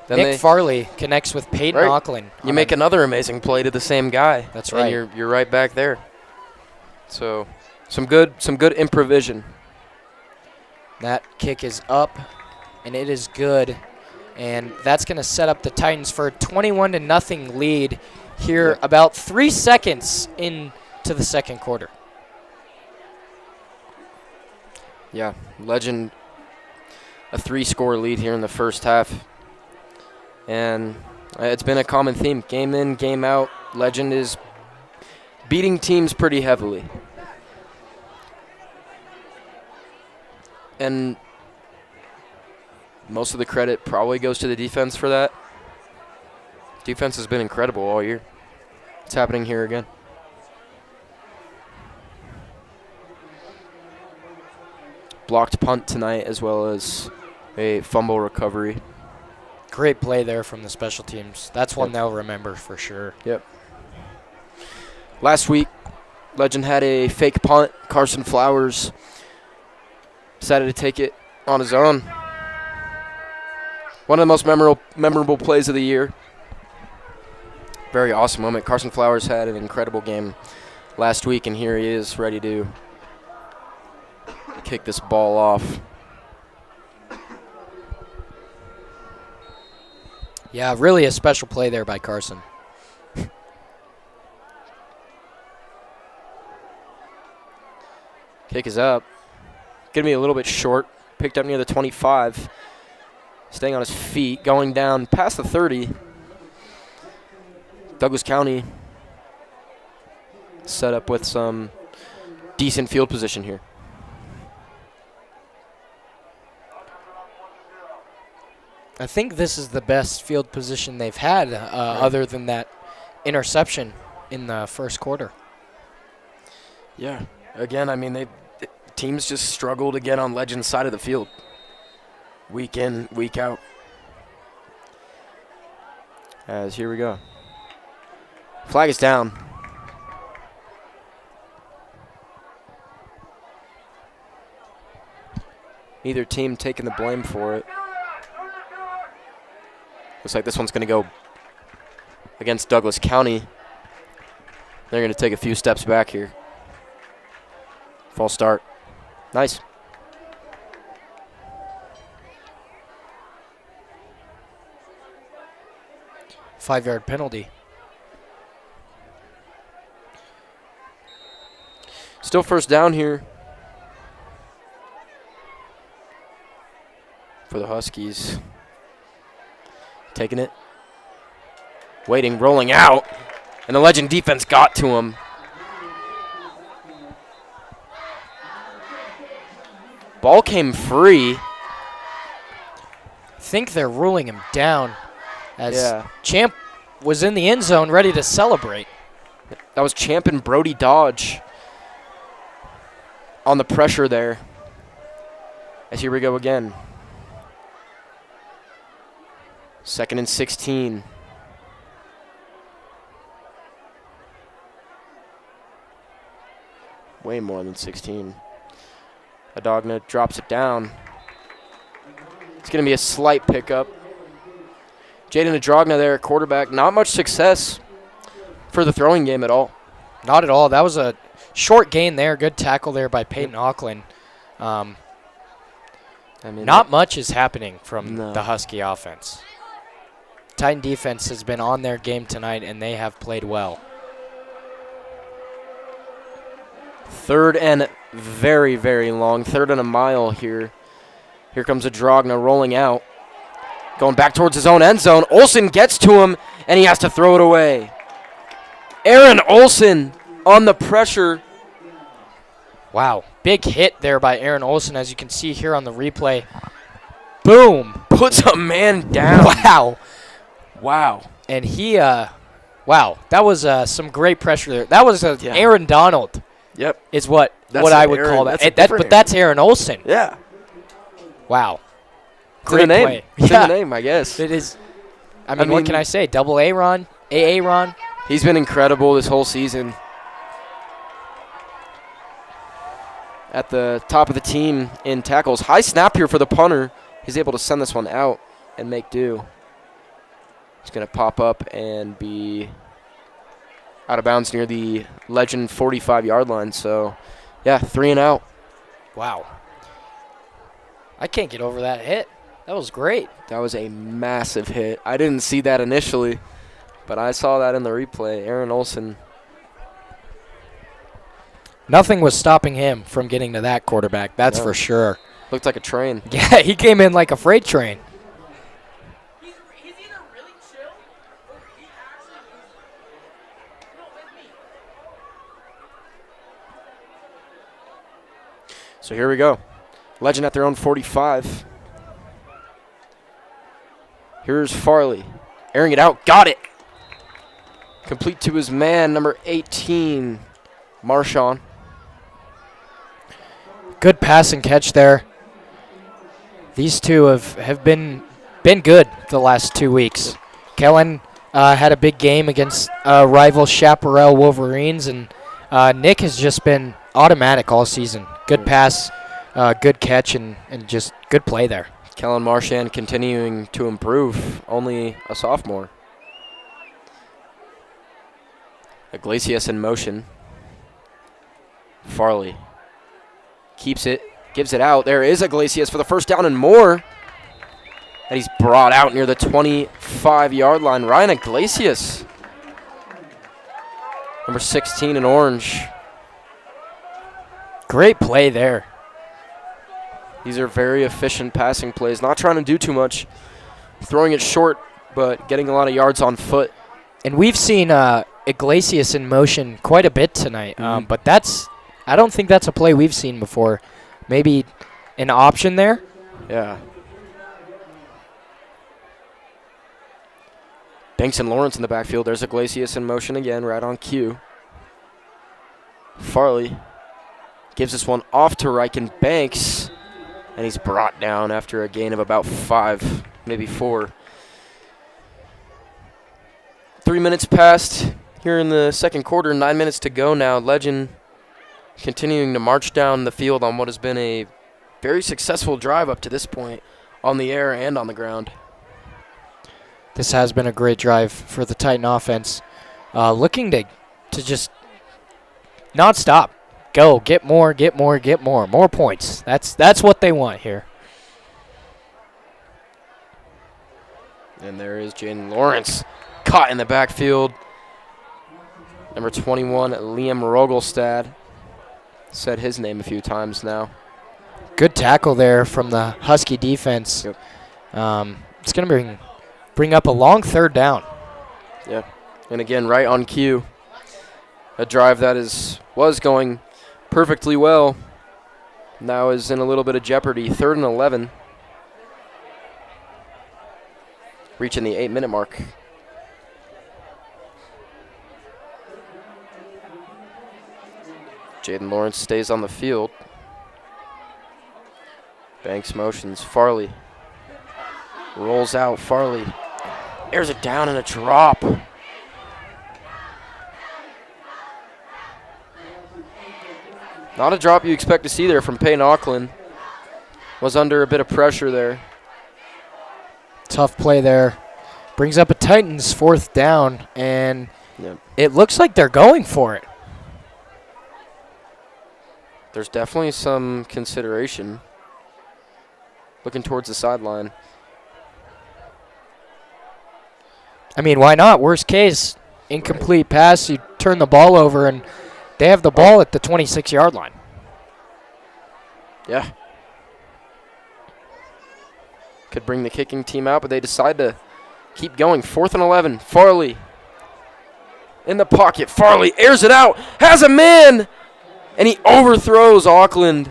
Nick Farley connects with Peyton Auckland. You make another amazing play to the same guy. That's right. And you're right back there. So some good improvisation. That kick is up, and it is good. And that's going to set up the Titans for a 21-0 lead here about 3 seconds into the second quarter. Yeah, Legend, a 3-score lead here in the first half. And it's been a common theme. Game in, game out, Legend is beating teams pretty heavily. And most of the credit probably goes to the defense for that. Defense has been incredible all year. It's happening here again. Blocked punt tonight as well as a fumble recovery. Great play there from the special teams. That's one they'll remember for sure. Yep. Last week, Legend had a fake punt. Carson Flowers decided to take it on his own. One of the most memorable plays of the year. Very awesome moment. Carson Flowers had an incredible game last week, and here he is ready to kick this ball off. Yeah, really a special play there by Carson. Kick is up. Going to be a little bit short. Picked up near the 25. Staying on his feet. Going down past the 30. Douglas County set up with some decent field position here. I think this is the best field position they've had other than that interception in the first quarter. Yeah. Again, I mean, teams just struggle to get on Legend's side of the field. Week in, week out. As here we go. Flag is down. Neither team taking the blame for it. Looks like this one's going to go against Douglas County. They're going to take a few steps back here. False start. Nice. Five-yard penalty. Still first down here for the Huskies. Taking it. Waiting, rolling out. And the Legend defense got to him. Ball came free. I think they're ruling him down as Champ was in the end zone ready to celebrate. That was Champ and Brody Dodge on the pressure there. As here we go again. 2nd and 16. Way more than 16. Adogna drops it down. It's going to be a slight pickup. Jaden Adogna there at quarterback. Not much success for the throwing game at all. Not at all. That was a short gain there. Good tackle there by Peyton Auckland. Not much is happening from the Husky offense. Titan defense has been on their game tonight, and they have played well. 3rd and very, very long. 3rd and a mile here. Here comes Adogna rolling out. Going back towards his own end zone. Olsen gets to him, and he has to throw it away. Aaron Olsen on the pressure. Wow. Big hit there by Aaron Olsen, as you can see here on the replay. Boom. Puts a man down. Wow. Wow. And he, wow, that was some great pressure there. That was Aaron Donald. Yep. Is what That's I would call that. But that's Aaron Olsen. Yeah. Wow. It's in the name. Play. It's in the name, I guess. It is. I mean, what can I say? Double A Ron, AA Ron. He's been incredible this whole season. At the top of the team in tackles. High snap here for the punter. He's able to send this one out and make do. It's going to pop up and be out of bounds near the Legend 45-yard line. So, yeah, 3 and out. Wow. I can't get over that hit. That was great. That was a massive hit. I didn't see that initially, but I saw that in the replay. Aaron Olsen. Nothing was stopping him from getting to that quarterback, that's for sure. Looked like a train. Yeah, he came in like a freight train. He's either really chill or he actually is with me. So here we go. Legend at their own 45. Here's Farley. Airing it out. Got it. Complete to his man, number 18, Marshawn. Good pass and catch there. These two have been good the last 2 weeks. Kellen had a big game against rival Chaparral Wolverines, and Nick has just been automatic all season. Good pass, good catch, and just good play there. Kellen Marchand continuing to improve, only a sophomore. Iglesias in motion. Farley keeps it, gives it out. There is Iglesias for the first down and more. And he's brought out near the 25-yard line. Ryan Iglesias, number 16 in orange. Great play there. These are very efficient passing plays. Not trying to do too much. Throwing it short, but getting a lot of yards on foot. And we've seen Iglesias in motion quite a bit tonight. But I don't think that's a play we've seen before. Maybe an option there? Yeah. Banks and Lawrence in the backfield. There's Iglesias in motion again, right on cue. Farley gives this one off to Riken Banks. And he's brought down after a gain of about 5, maybe 4. 3 minutes passed here in the second quarter. 9 minutes to go now. Legend continuing to march down the field on what has been a very successful drive up to this point on the air and on the ground. This has been a great drive for the Titan offense. Looking to just not stop. Go, get more, get more, get more. More points. That's what they want here. And there is Jaden Lawrence caught in the backfield. Number 21, Liam Rogelstad. Said his name a few times now. Good tackle there from the Husky defense. Yep. It's going to bring up a long third down. Yep. And again, right on cue. A drive that was going perfectly well. Now is in a little bit of jeopardy. 3rd and 11. Reaching the 8-minute mark. Jaden Lawrence stays on the field. Banks motions. Farley rolls out. Farley airs it down in a drop. Not a drop you expect to see there from Peyton Auckland. Was under a bit of pressure there. Tough play there. Brings up a Titans 4th down, and Yep. it looks like they're going for it. There's definitely some consideration. Looking towards the sideline. I mean, why not? Worst case, incomplete pass, you turn the ball over, and they have the ball at the 26-yard line. Yeah. Could bring the kicking team out, but they decide to keep going. 4th and 11. Farley in the pocket. Farley airs it out. Has a man. And he overthrows Auckland.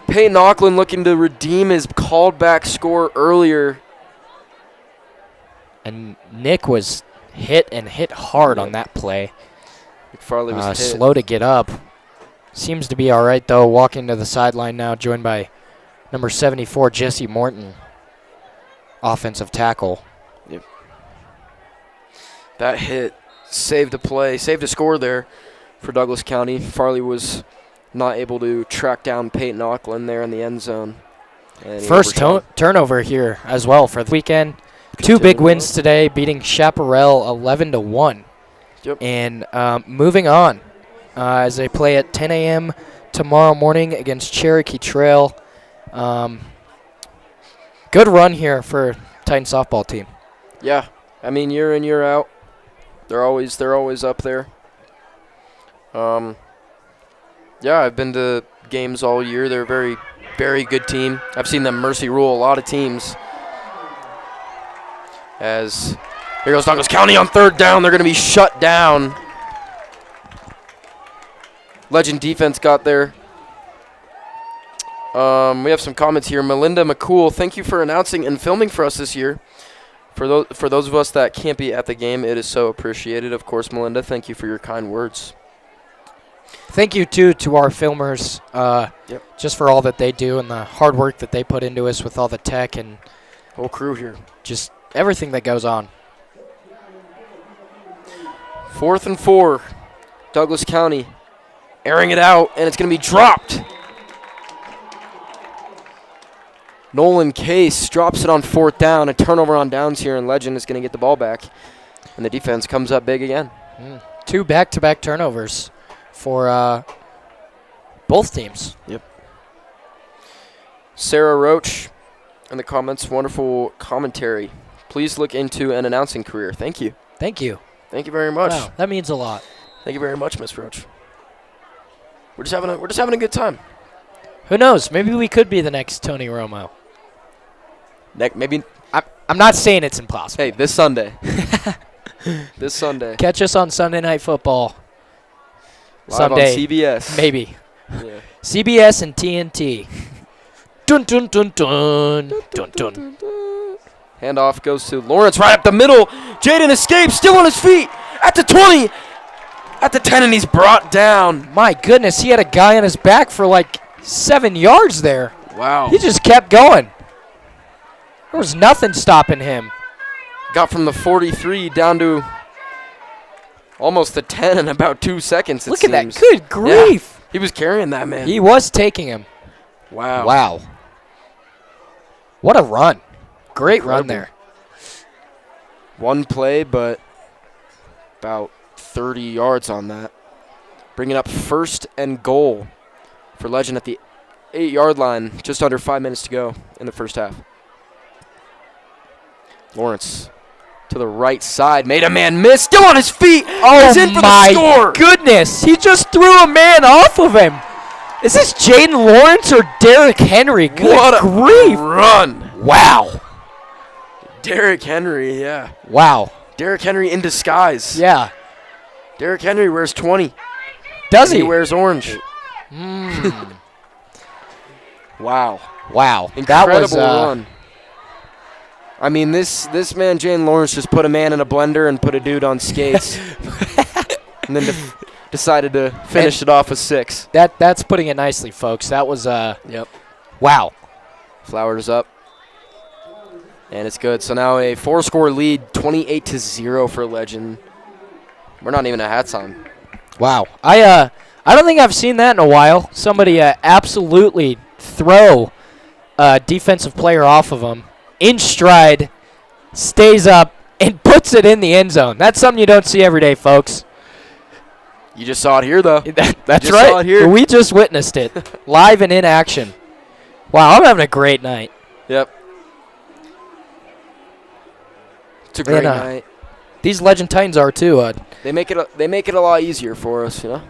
Peyton Auckland looking to redeem his called back score earlier. And Nick was hit hard on that play. Farley was hit. Slow to get up. Seems to be all right, though, walking to the sideline now, joined by number 74, Jesse Morton, offensive tackle. Yep. That hit saved a play, saved a score there for Douglas County. Farley was not able to track down Peyton Auckland there in the end zone. And he First overshot. turnover here as well for the weekend. Two big wins today, beating Chaparral 11-1. Yep. And moving on as they play at 10 a.m. tomorrow morning against Cherokee Trail. Good run here for Titan softball team. Yeah, I mean year in year out, they're always up there. Yeah, I've been to games all year. They're a very, very good team. I've seen them mercy rule a lot of teams. As here goes Douglas County on 3rd down. They're going to be shut down. Legend defense got there. We have some comments here. Melinda McCool, thank you for announcing and filming for us this year. For those of us that can't be at the game, it is so appreciated. Of course, Melinda, thank you for your kind words. Thank you, too, to our filmers Yep. just for all that they do and the hard work that they put into us with all the tech and Whole crew here. just everything that goes on. 4th and 4. Douglas County airing it out, and it's going to be dropped. Nolan Case drops it on 4th down. A turnover on downs here, and Legend is going to get the ball back. And the defense comes up big again. 2 back-to-back turnovers for both teams. Yep. Sarah Roach in the comments, wonderful commentary. Please look into an announcing career. Thank you. Thank you. Thank you very much. Wow, that means a lot. Thank you very much, Miss Roach. We're just having a good time. Who knows? Maybe we could be the next Tony Romo. Maybe. I'm not saying it's impossible. Hey, this Sunday. This Sunday. Catch us on Sunday Night Football. Live Someday. on CBS. Maybe. Yeah. CBS and TNT. Dun dun dun dun. Dun dun. Handoff goes to Lawrence right up the middle. Jaden escapes, still on his feet. At the 20. At the 10, and he's brought down. My goodness, he had a guy on his back for like 7 yards there. Wow. He just kept going. There was nothing stopping him. Got from the 43 down to almost the 10 in about 2 seconds, it Look seems. at that. Good grief. Yeah, he was carrying that man. He was taking him. Wow. Wow. What a run. Great run Incredible. there. One play, but about 30 yards on that. Bringing up 1st and goal for Legend at the 8-yard line. Just under 5 minutes to go in the first half. Lawrence to the right side. Made a man miss. Still on his feet. Oh, He's in for the my score. goodness. He just threw a man off of him. Is this Jaden Lawrence or Derrick Henry? Good What a grief. run. Wow. Derrick Henry, yeah. Wow. Derrick Henry in disguise. Yeah. Derrick Henry wears 20. Does and he? He wears orange. Wow. Wow. Incredible That was run. I mean, this man, Jane Lawrence, just put a man in a blender and put a dude on skates. And then decided to finish it off with 6. That's putting it nicely, folks. That was Yep. wow. Flowers up. And it's good. So now a 4-score lead, 28-0 for Legend. We're not even at halftime. Wow. I don't think I've seen that in a while. Somebody absolutely throw a defensive player off of him in stride, stays up, and puts it in the end zone. That's something you don't see every day, folks. You just saw it here, though. That's Just right. saw it here. We just witnessed it live and in action. Wow, I'm having a great night. Yep. It's a great Man, night. These Legend Titans are too. They make it a lot easier for us, you know.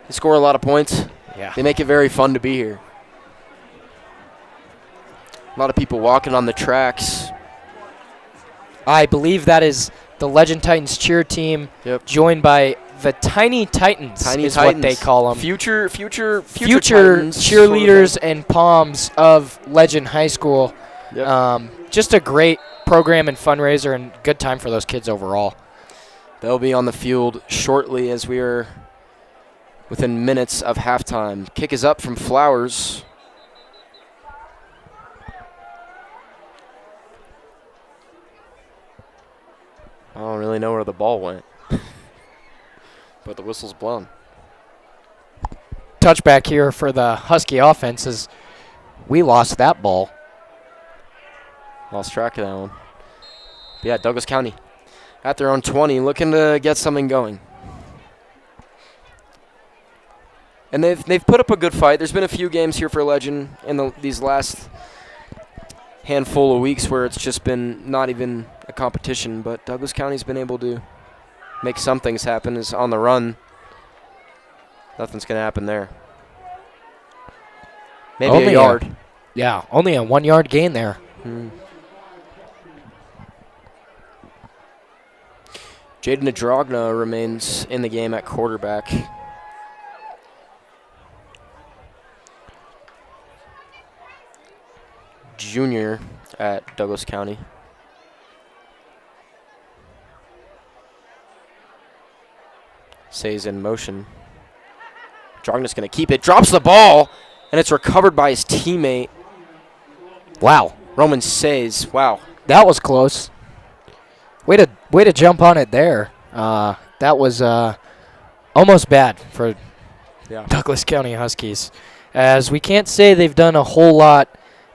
They score a lot of points. Yeah. They make it very fun to be here. A lot of people walking on the tracks. I believe that is the Legend Titans cheer team, Yep. joined by the Tiny Titans. Tiny is Titans. what they call them. Future cheerleaders Titans, sort of and palms of Legend High School. thing. Yep. Just a great program and fundraiser, and good time for those kids overall. They'll be on the field shortly as we are within minutes of halftime. Kick is up from Flowers. I don't really know where the ball went, but the whistle's blown. Touchback here for the Husky offense as we lost that ball. Lost track of that one. But yeah, Douglas County at their own 20, looking to get something going. And they've put up a good fight. There's been a few games here for Legend in these last handful of weeks where it's just been not even a competition, but Douglas County's been able to make some things happen. Is on the run. Nothing's going to happen there. Maybe Only a yard. Yeah, only a 1 yard gain there. Jaden Adrogna remains in the game at quarterback. Junior at Douglas County. Says in motion. Drogna's going to keep it. Drops the ball, and it's recovered by his teammate. Wow. Roman Says. Wow. That was close. Way to jump on it there. That was almost bad for Douglas County Huskies, as we can't say they've done a whole lot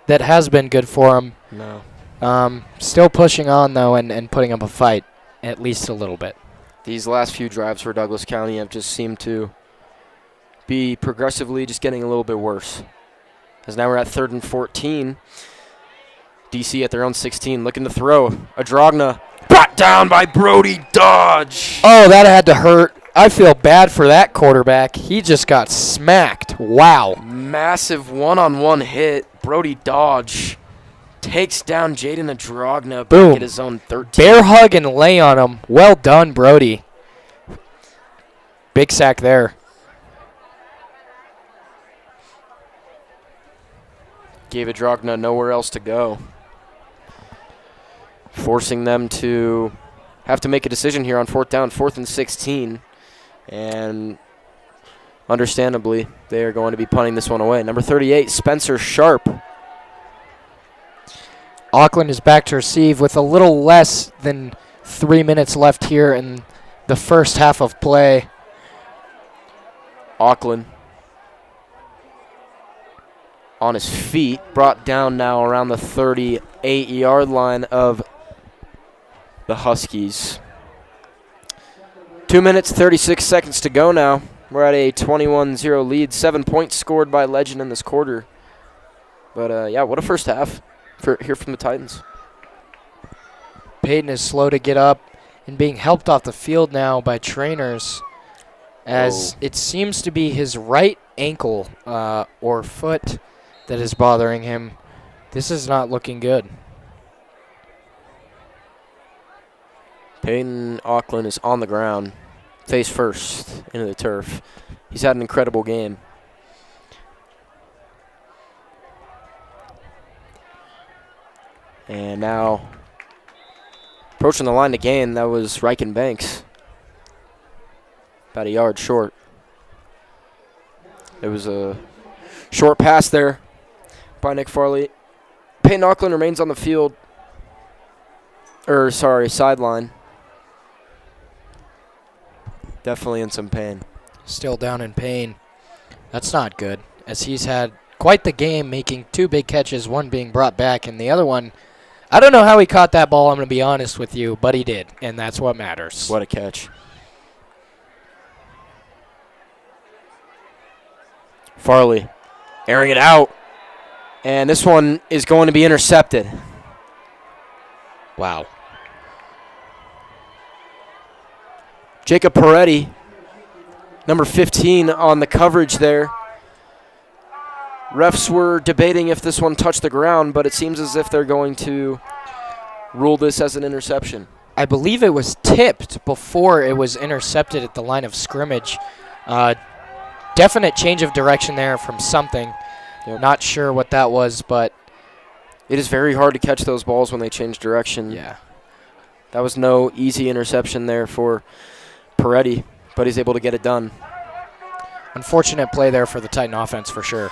that has been good for them. No. Still pushing on, though, and putting up a fight, at least a little bit. These last few drives for Douglas County have just seemed to be progressively just getting a little bit worse. As now we're at 3rd and 14. DC at their own 16, looking to throw. Adrogna brought down by Brody Dodge. Oh, that had to hurt. I feel bad for that quarterback. He just got smacked. Wow. Massive one-on-one hit. Brody Dodge takes down Jaden Adrogna Boom. back at his own 13. Bear hug and lay on him. Well done, Brody. Big sack there. Gave Adrogna nowhere else to go, forcing them to have to make a decision here on 4th down, 4th and 16. And understandably, they are going to be punting this one away. Number 38, Spencer Sharp. Auckland is back to receive with a little less than 3 minutes left here in the first half of play. Auckland on his feet, brought down now around the 38-yard line of the Huskies. 2 minutes, 36 seconds to go now. We're at a 21-0 lead. 7 points scored by Legend in this quarter. But, yeah, what a first half here from the Titans. Peyton is slow to get up and being helped off the field now by trainers, as it seems to be his right ankle or foot that is bothering him. This is not looking good. Peyton Auckland is on the ground, face first into the turf. He's had an incredible game. And now approaching the line to gain, that was Riken Banks. About a yard short. It was a short pass there by Nick Farley. Peyton Auckland remains on the field. Sideline. Definitely in some pain. Still down in pain. That's not good, as he's had quite the game, making 2 big catches, one being brought back, and the other one, I don't know how he caught that ball, I'm going to be honest with you, but he did, and that's what matters. What a catch. Farley airing it out, and this one is going to be intercepted. Wow. Jacob Peretti, number 15 on the coverage there. Refs were debating if this one touched the ground, but it seems as if they're going to rule this as an interception. I believe it was tipped before it was intercepted at the line of scrimmage. Definite change of direction there from something. Yep. Not sure what that was, but it is very hard to catch those balls when they change direction. yeah. That was no easy interception there for Peretti, but he's able to get it done. Unfortunate play there for the Titan offense for sure.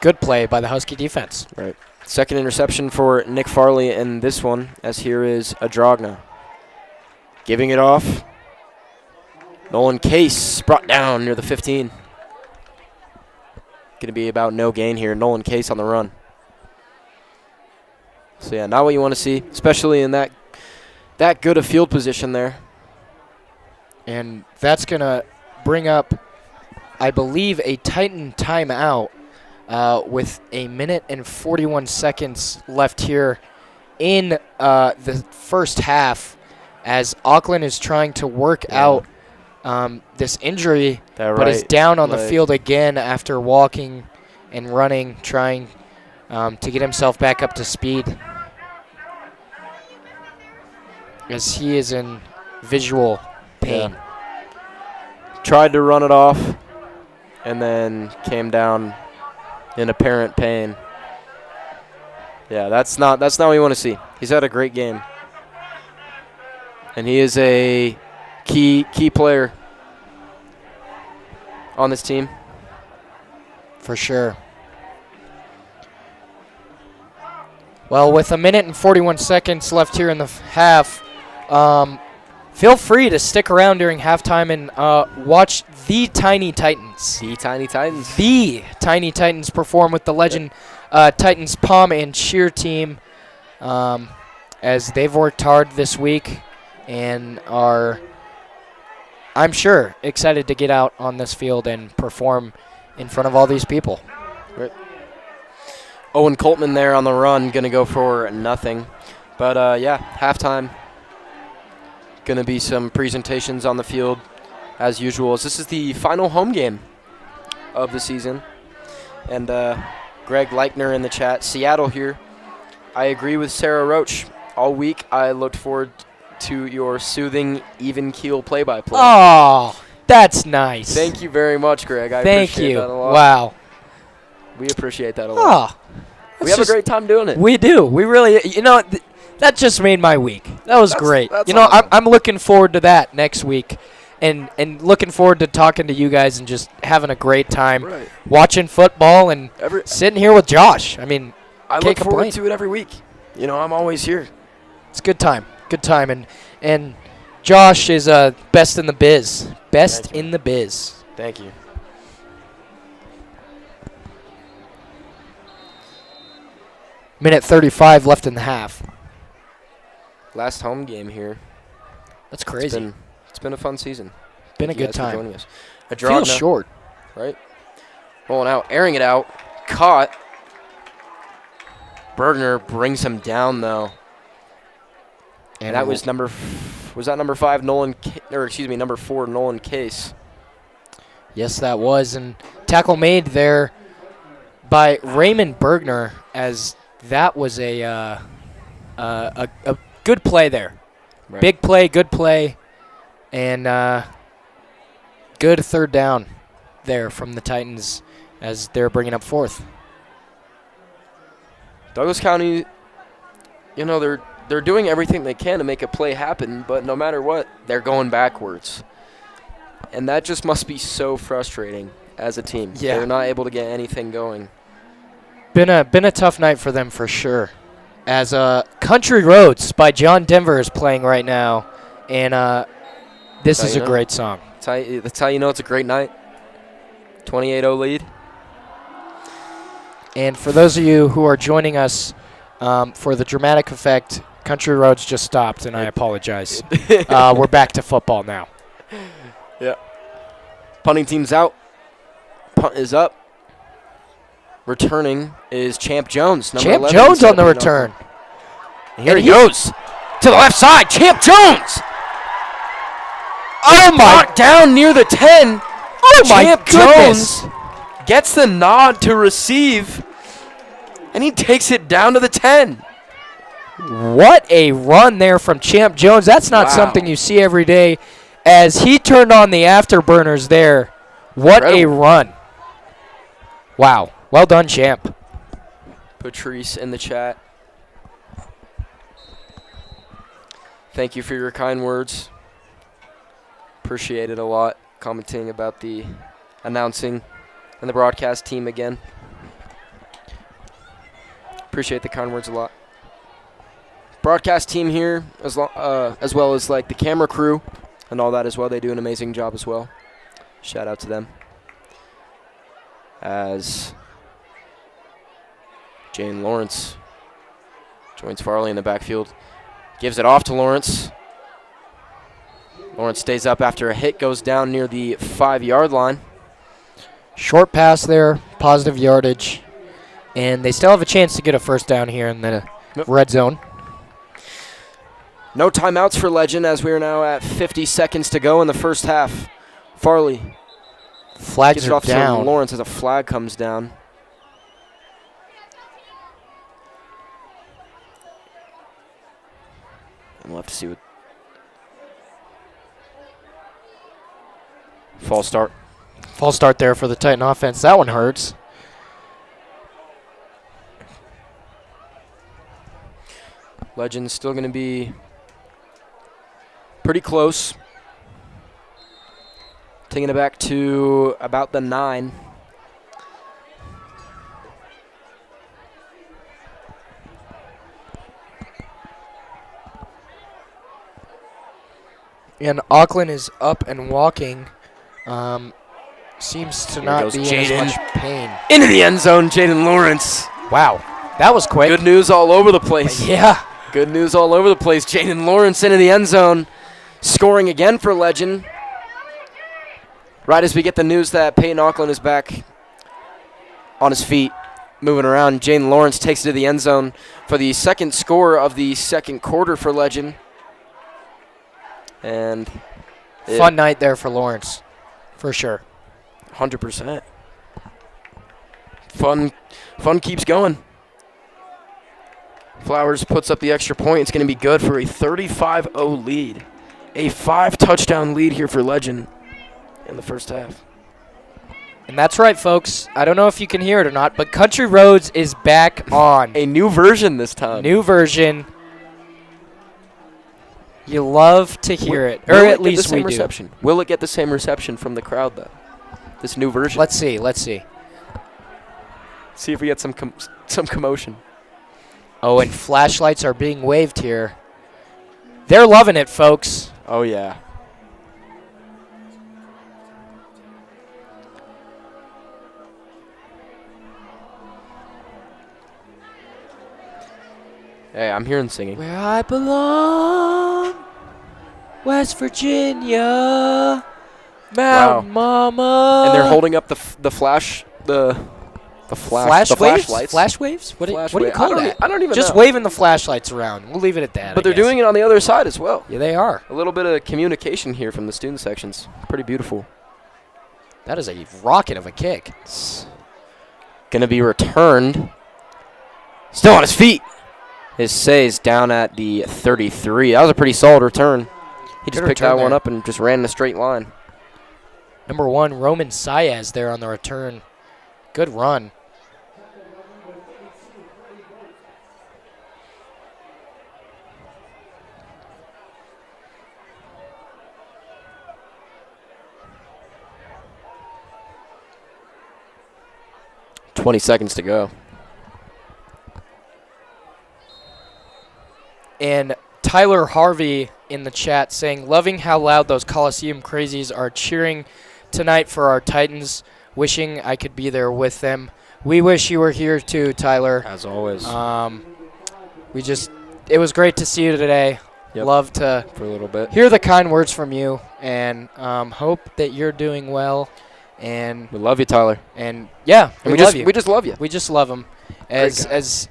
Good play by the Husky defense. Right. Second interception for Nick Farley in this one, as here is Adragna. Giving it off. Nolan Case brought down near the 15. Going to be about no gain here. Nolan Case on the run. So, yeah, not what you want to see, especially in that good a field position there. And that's going to bring up, I believe, a Titan timeout with a minute and 41 seconds left here in the first half, as Auckland is trying to work out this injury, but is down on the field again after walking and running, trying to get himself back up to speed, as he is in visual pain. Yeah. Tried to run it off and then came down in apparent pain. Yeah, that's not what you want to see. He's had a great game. And he is a key player on this team. For sure. Well, with a minute and 41 seconds left here in the half, feel free to stick around during halftime and watch the Tiny Titans. The Tiny Titans. The Tiny Titans perform with the Legend Titans Pom and Cheer team, as they've worked hard this week and are, I'm sure, excited to get out on this field and perform in front of all these people. Right. Owen Coltman there on the run, going to go for nothing. But, yeah, halftime. Going to be some presentations on the field as usual, as this is the final home game of the season. And Greg Leichner in the chat, Seattle here. I agree with Sarah Roach. All week I looked forward to your soothing, even keel play-by-play. Oh, that's nice. Thank you very much, Greg. I Thank appreciate you. that a lot. Wow. We appreciate that a lot. Oh, We have a great time doing it. We do. We really, that just made my week. That was great. That's awesome. I'm looking forward to that next week, and looking forward to talking to you guys and just having a great time watching football and sitting here with Josh. I mean, I can't look complain. forward to it every week. I'm always here. It's a good time. Good time. And Josh is best in the biz. Best in the biz. Thank you. Minute 35 left in the half. Last home game here. That's crazy. It's been a fun season. Been a Thank you good guys for time. joining us. A draw Feels now, short. right? Rolling out, airing it out. Caught. Bergner brings him down though. And that was number 5 Nolan number 4 Nolan Case. Yes, that was. And tackle made there by Raymond Bergner, as that was a good play there. Right. Big play, good play, and good third down there from the Titans as they're bringing up fourth. Douglas County, they're doing everything they can to make a play happen, but no matter what, they're going backwards. And that just must be so frustrating as a team. Yeah. They're not able to get anything going. Been a tough night for them for sure. As Country Roads by John Denver is playing right now, and this is a great song. That's how you know it's a great night. 28-0 lead. And for those of you who are joining us for the dramatic effect, Country Roads just stopped, and I apologize. We're back to football now. Yeah. Punting team's out. Punt is up. Returning is Champ Jones. Champ 11, Jones on the stepping up. return. And here he goes to the left side. Champ Jones. Oh, my. Brought down near the 10. Oh, my Champ goodness. Jones gets the nod to receive, and he takes it down to the 10. What a run there from Champ Jones. That's not something you see every day. As he turned on the afterburners there. What a run. Wow. Well done, Champ. Patrice in the chat. Thank you for your kind words. Appreciate it a lot. Commenting about the announcing and the broadcast team again. Appreciate the kind words a lot. Broadcast team here, as well as like the camera crew and all that as well. They do an amazing job as well. Shout out to them. As Jane Lawrence joins Farley in the backfield. Gives it off to Lawrence. Lawrence stays up after a hit, goes down near the 5-yard line. Short pass there, positive yardage. And they still have a chance to get a first down here in the red zone. No timeouts for Legend as we are now at 50 seconds to go in the first half. Farley Flags gives it are off down. to Lawrence as a flag comes down. And we'll have to see what. False start. False start there for the Titan offense. That one hurts. Legend's still going to be pretty close. Taking it back to about the 9. And Auckland is up and walking. Seems to not goes be in Jaden. as much pain. Into the end zone, Jaden Lawrence. Wow, that was quick. Good news all over the place. Yeah. Good news all over the place. Jaden Lawrence into the end zone, scoring again for Legend. Right as we get the news that Peyton Auckland is back on his feet, moving around, Jaden Lawrence takes it to the end zone for the second score of the second quarter for Legend. And Fun night there for Lawrence, for sure. 100%. Fun keeps going. Flowers puts up the extra point. It's going to be good for a 35-0 lead. A 5-touchdown lead here for Legend in the first half. And that's right, folks. I don't know if you can hear it or not, but Country Roads is back on. A new version this time. New version. You love to hear it, or at least we do. Reception? Will it get the same reception from the crowd, though? This new version. Let's see. See if we get some commotion. Oh, and flashlights are being waved here. They're loving it, folks. Oh, yeah. Hey, I'm hearing singing. Where I belong, West Virginia, Mountain Mama. And they're holding up the flash the flash waves? flashlights. Flash waves? What do you call that? I don't even Just know. waving the flashlights around. We'll leave it at that. But they're doing it on the other side as well. Yeah, they are. A little bit of communication here from the student sections. Pretty beautiful. That is a rocket of a kick. It's gonna be returned. Still on his feet. His say's down at the 33. That was a pretty solid return. He just Good picked return that one there. up and just ran in a straight line. Number 1, Roman Saez there on the return. Good run. .20 seconds to go. And Tyler Harvey in the chat saying, loving how loud those Coliseum crazies are cheering tonight for our Titans. Wishing I could be there with them. We wish you were here too, Tyler. As always. It was great to see you today. Yep. Love to For a little bit. hear the kind words from you, and hope that you're doing well. And We love you, Tyler. yeah, And we love you. We just love you. We just love him. guy. As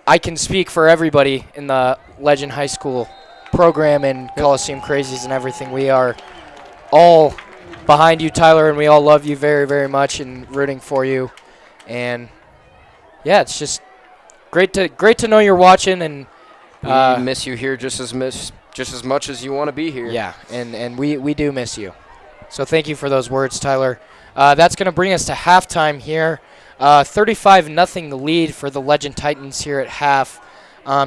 I can speak for everybody in the Legend High School program and Coliseum Crazies and everything. We are all behind you, Tyler, and we all love you very, very much and rooting for you. And yeah, it's just great to know you're watching, and We miss you here just as much as you want to be here. yeah, and we do miss you. So thank you for those words, Tyler. That's going to bring us to halftime here. 35-0 lead for the Legend Titans here at half.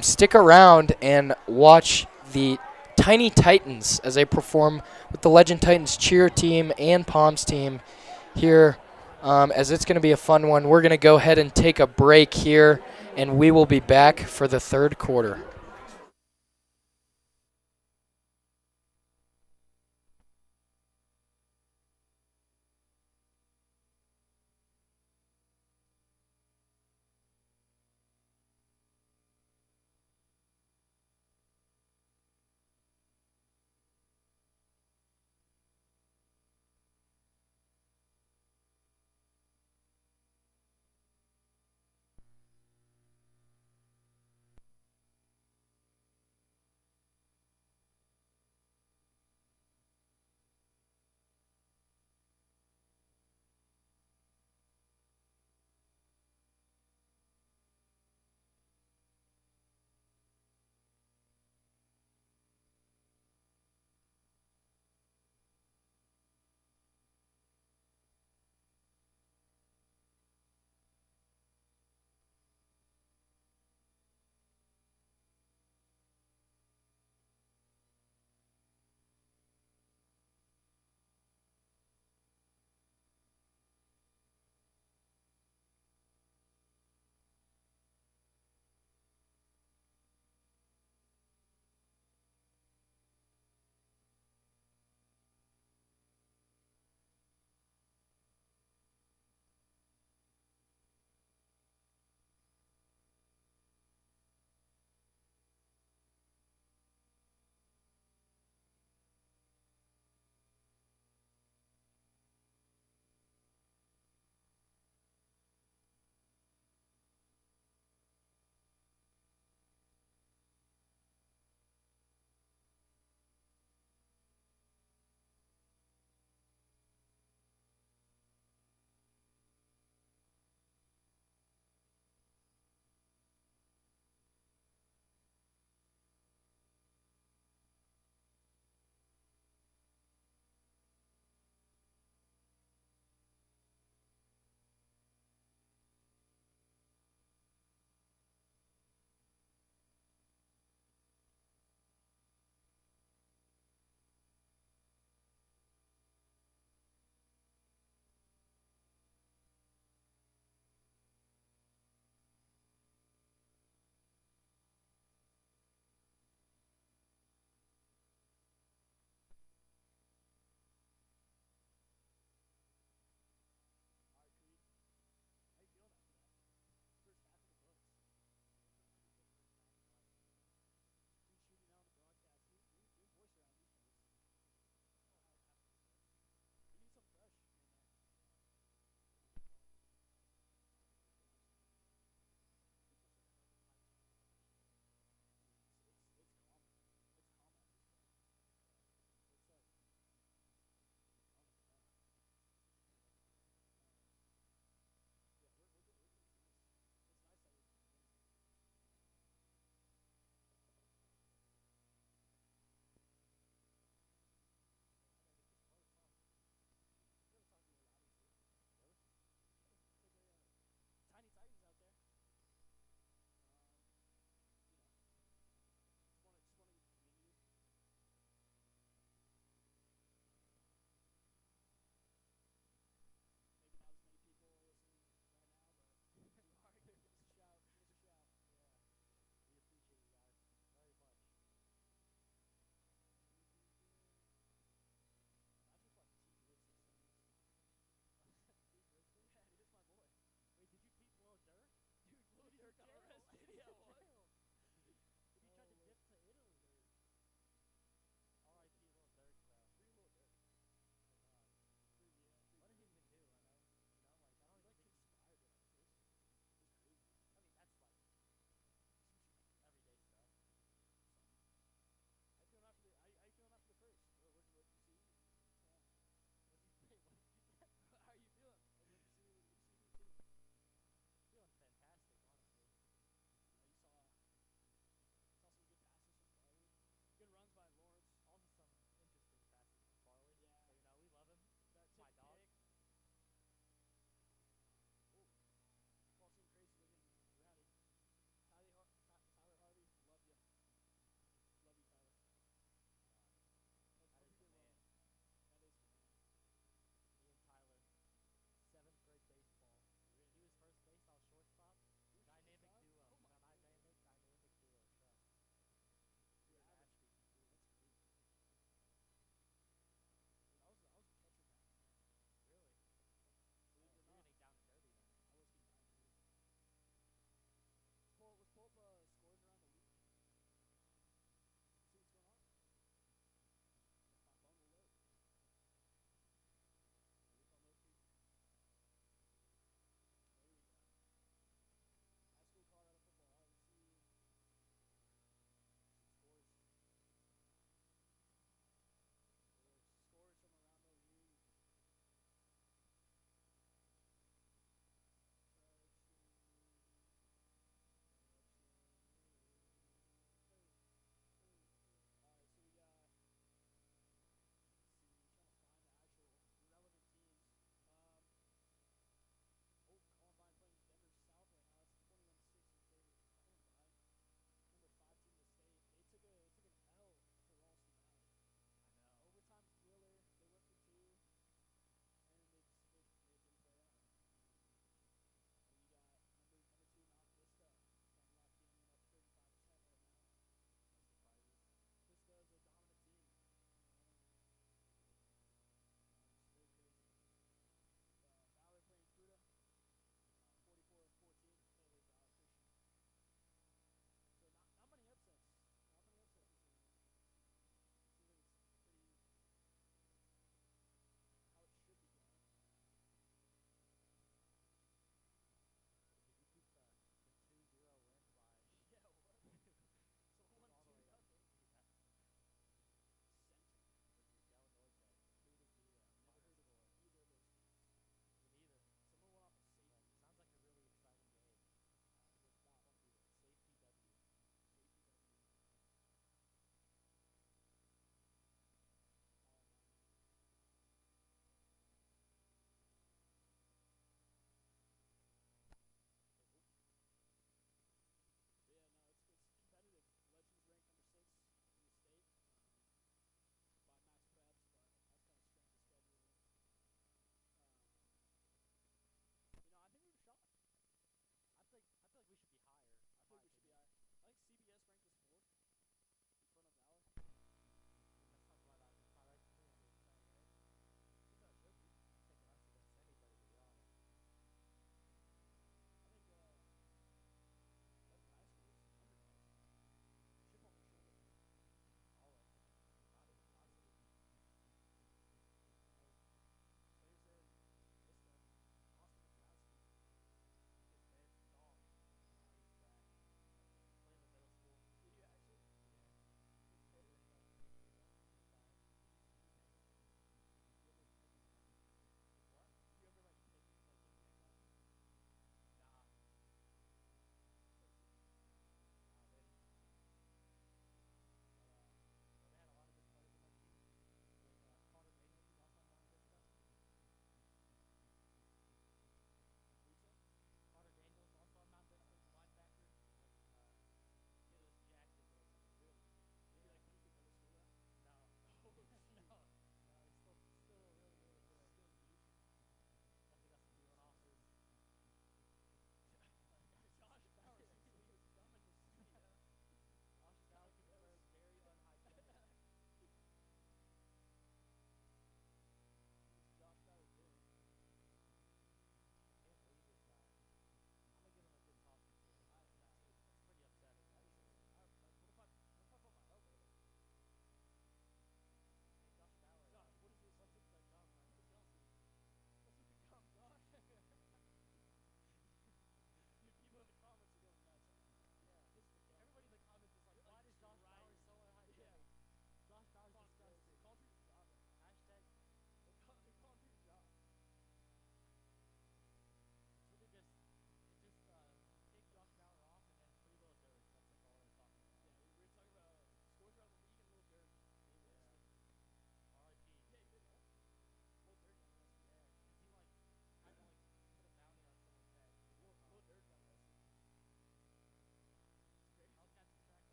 Stick around and watch the Tiny Titans as they perform with the Legend Titans cheer team and Palms team here, as it's going to be a fun one. We're going to go ahead and take a break here, and we will be back for the third quarter.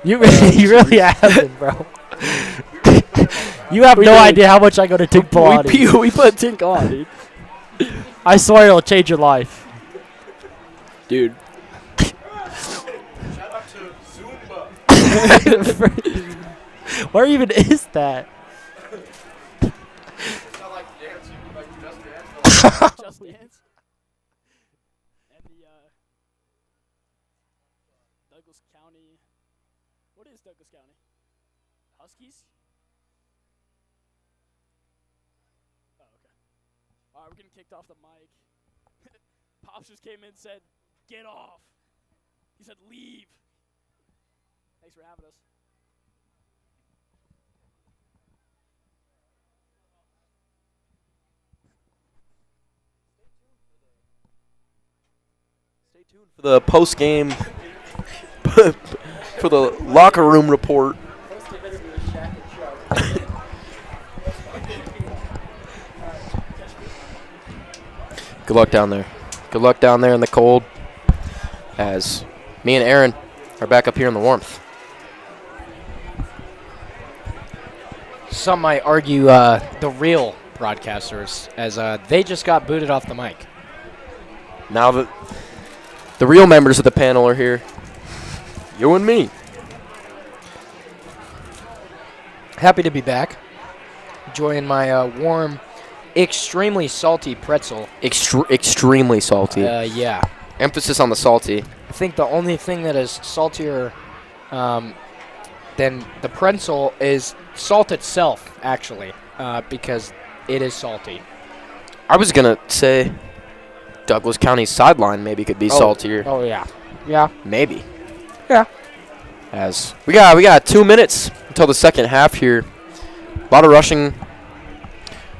You really haven't, bro. You have no idea how much I go to Tink Pilates. We put Tink on, dude. I swear it'll change your life. Dude. Shout out to Zumba. Where even is that? Just Dance. And the Douglas County. What is Douglas County? Huskies? Oh, okay. All right, we're getting kicked off the mic. Pops just came in and said, "Get off." He said, "Leave." Thanks for having us. Stay tuned for the post game, for the locker room report. Good luck down there. Good luck down there in the cold, as me and Aaron are back up here in the warmth. Some might argue the real broadcasters, as they just got booted off the mic. Now that the real members of the panel are here, you and me. Happy to be back. Enjoying my warm, extremely salty pretzel. Extremely salty. Yeah. Emphasis on the salty. I think the only thing that is saltier than the pretzel is salt itself, actually, because it is salty. I was gonna say Douglas County's sideline maybe could be saltier. Oh, yeah. Yeah. Maybe. Yeah. As we got 2 minutes until the second half here. A lot of rushing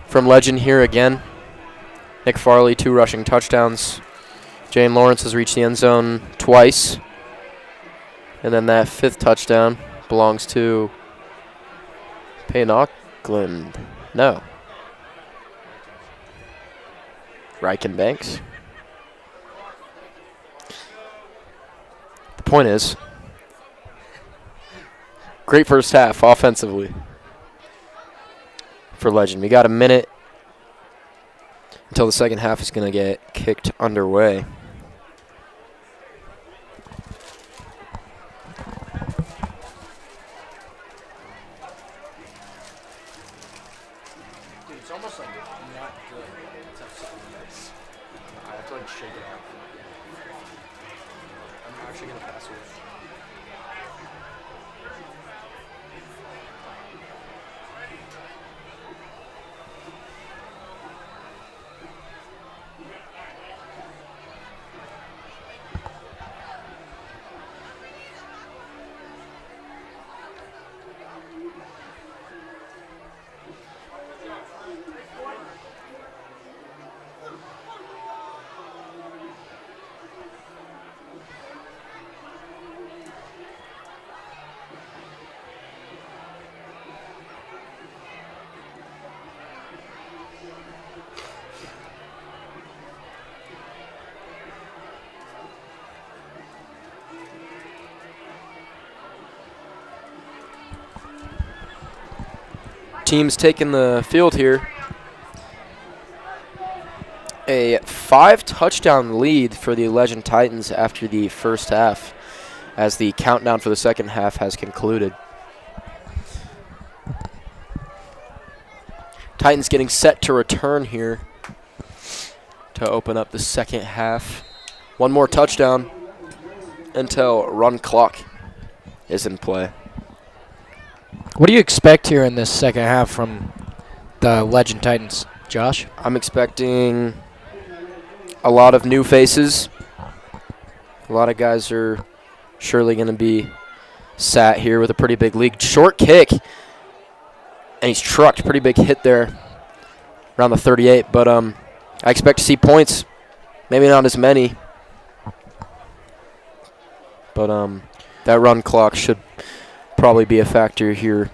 from Legend here again. Nick Farley, 2 rushing touchdowns. Jane Lawrence has reached the end zone twice. And then that 5th touchdown belongs to Payne Auckland. No. Ryken Banks. The point is, great first half offensively for Legend. We got a minute until the second half is going to get kicked underway. Dude, it's almost like not good. It's nice. I have to like shake it off. I'm actually gonna pass it. Teams taking the field here. A 5-touchdown lead for the Legend Titans after the first half, as the countdown for the second half has concluded. Titans getting set to return here to open up the second half. One more touchdown until run clock is in play. What do you expect here in this second half from the Legend Titans, Josh? I'm expecting a lot of new faces. A lot of guys are surely going to be sat here with a pretty big lead. Short kick, and he's trucked. Pretty big hit there around the 38. But I expect to see points. Maybe not as many. But that run clock should probably be a factor here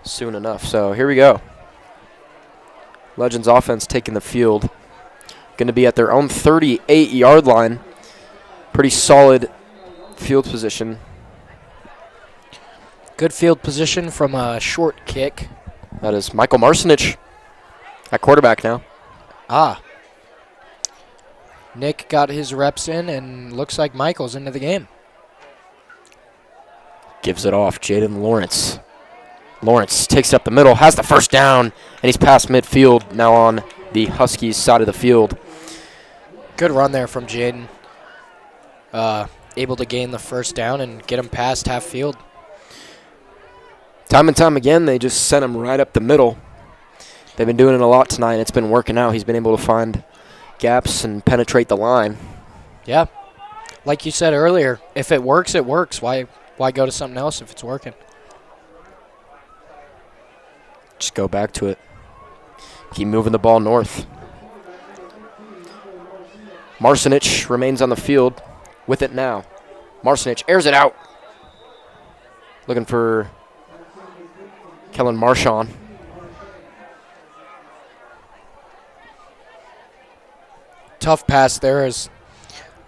soon enough. So here we go. Legends offense taking the field. Going to be at their own 38-yard line. Pretty solid field position. Good field position from a short kick. That is Michael Marcinich at quarterback now. Nick got his reps in, and looks like Michael's into the game. Gives it off. Jaden Lawrence. Lawrence takes it up the middle, has the first down, and he's past midfield, now on the Huskies' side of the field. Good run there from Jaden. Able to gain the first down and get him past half field. Time and time again, they just sent him right up the middle. They've been doing it a lot tonight, and it's been working out. He's been able to find gaps and penetrate the line. Yeah. Like you said earlier, if it works, it works. Why go to something else if it's working? Just go back to it. Keep moving the ball north. Marcinich remains on the field with it now. Marcinich airs it out. Looking for Kellen Marchand. Tough pass there. As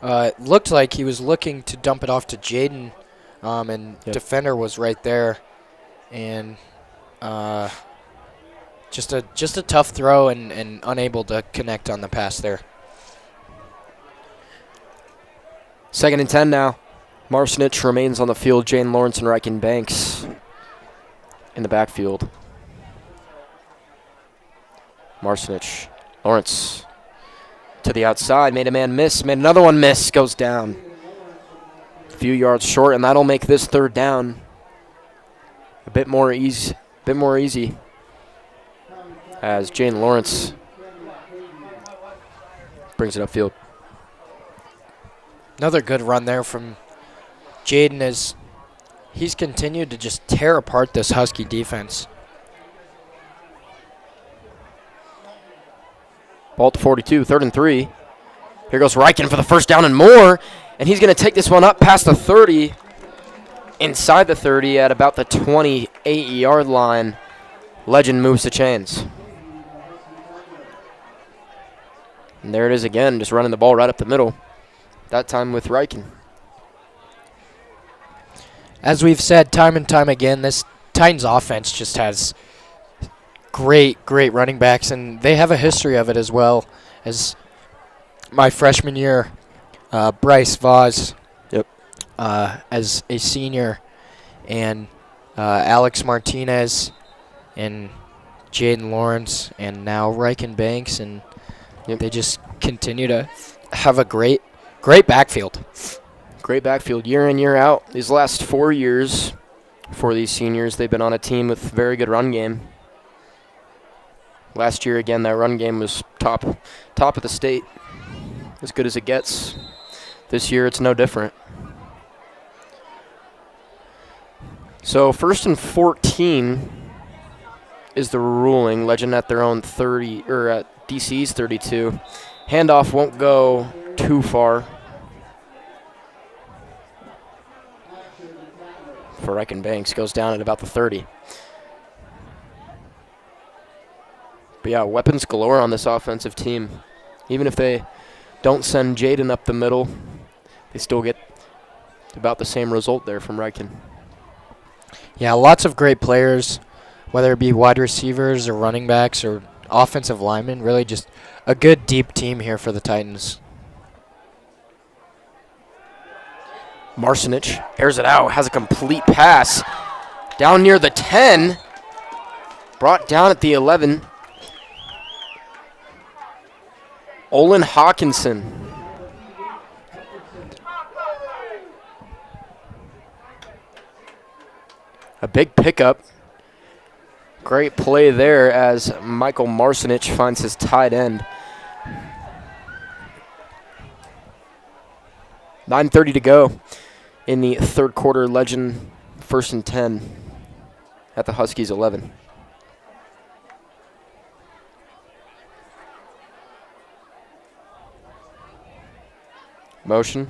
it looked like he was looking to dump it off to Jaden, and defender was right there. And just a tough throw and unable to connect on the pass there. 2nd and 10 now. Marcinich remains on the field. Jane Lawrence and Riken Banks in the backfield. Marcinich. Lawrence to the outside. Made a man miss. Made another one miss. Goes down. A few yards short, and that'll make this 3rd down a bit more easy. As Jane Lawrence brings it upfield. Another good run there from Jaden as he's continued to just tear apart this Husky defense. Ball to 42, 3rd and 3. Here goes Riken for the first down and more, and he's going to take this one up past the 30, inside the 30 at about the 28-yard line. Legend moves the chains. And there it is again, just running the ball right up the middle. That time with Riken. As we've said time and time again, this Titans offense just has great running backs, and they have a history of it as well. As my freshman year, Bryce Voss, as a senior, and Alex Martinez, and Jaden Lawrence, and now Riken Banks, and they just continue to have a great backfield. Great backfield year in, year out. These last 4 years for these seniors, they've been on a team with very good run game. Last year, again, that run game was top of the state, as good as it gets. This year, it's no different. So 1st and 14 is the ruling. Legend at their own 30, or at DC's 32. Handoff won't go too far for Riken Banks. Goes down at about the 30. But yeah, weapons galore on this offensive team. Even if they don't send Jaden up the middle, they still get about the same result there from Riken. Yeah, lots of great players, whether it be wide receivers or running backs or offensive linemen. Really just a good deep team here for the Titans. Marcinich airs it out, has a complete pass down near the 10, brought down at the 11. Olin Hawkinson. A big pickup. Great play there as Michael Marcinich finds his tight end. 9:30 to go in the 3rd quarter. Legend 1st and 10 at the Huskies 11. Motion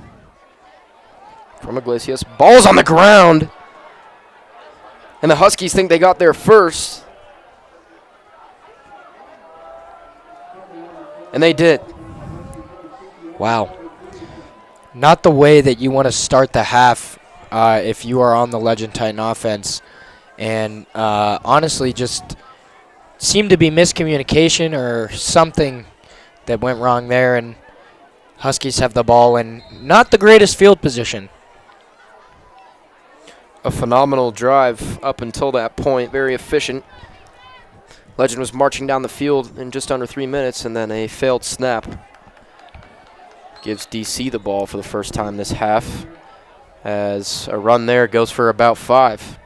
from Iglesias. Ball's on the ground. And the Huskies think they got there first. And they did. Wow. Not the way that you want to start the half if you are on the Legend Titan offense. and honestly just seemed to be miscommunication or something that went wrong there, and Huskies have the ball in not the greatest field position. A phenomenal drive up until that point, very efficient. Legend was marching down the field in just under 3 minutes, and then a failed snap gives DC the ball for the first time this half, as a run there goes for about 5.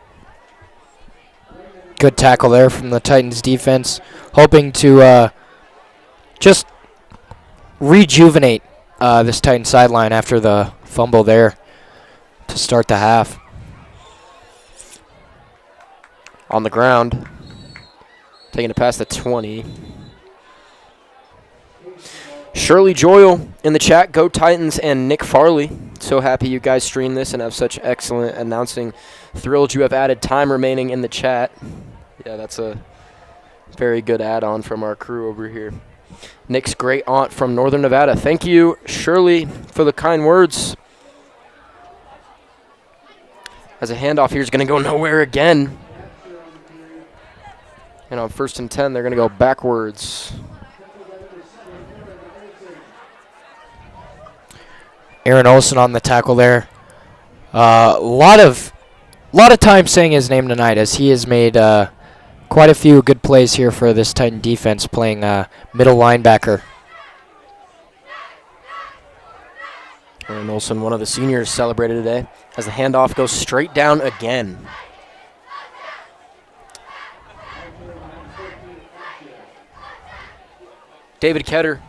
Good tackle there from the Titans defense, hoping to just rejuvenate this Titan sideline after the fumble there to start the half. On the ground, taking it past the 20. Shirley Joyle in the chat, go Titans, and Nick Farley. So happy you guys stream this and have such excellent announcing. Thrilled you have added time remaining in the chat. Yeah, that's a very good add-on from our crew over here. Nick's great aunt from Northern Nevada. Thank you, Shirley, for the kind words. As a handoff here is going to go nowhere again. And on 1st and 10, they're going to go backwards. Aaron Olson on the tackle there. A lot of time saying his name tonight, as he has made quite a few good plays here for this Titan defense, playing middle linebacker. Aaron Olson, one of the seniors, celebrated today as the handoff goes straight down again. David Ketter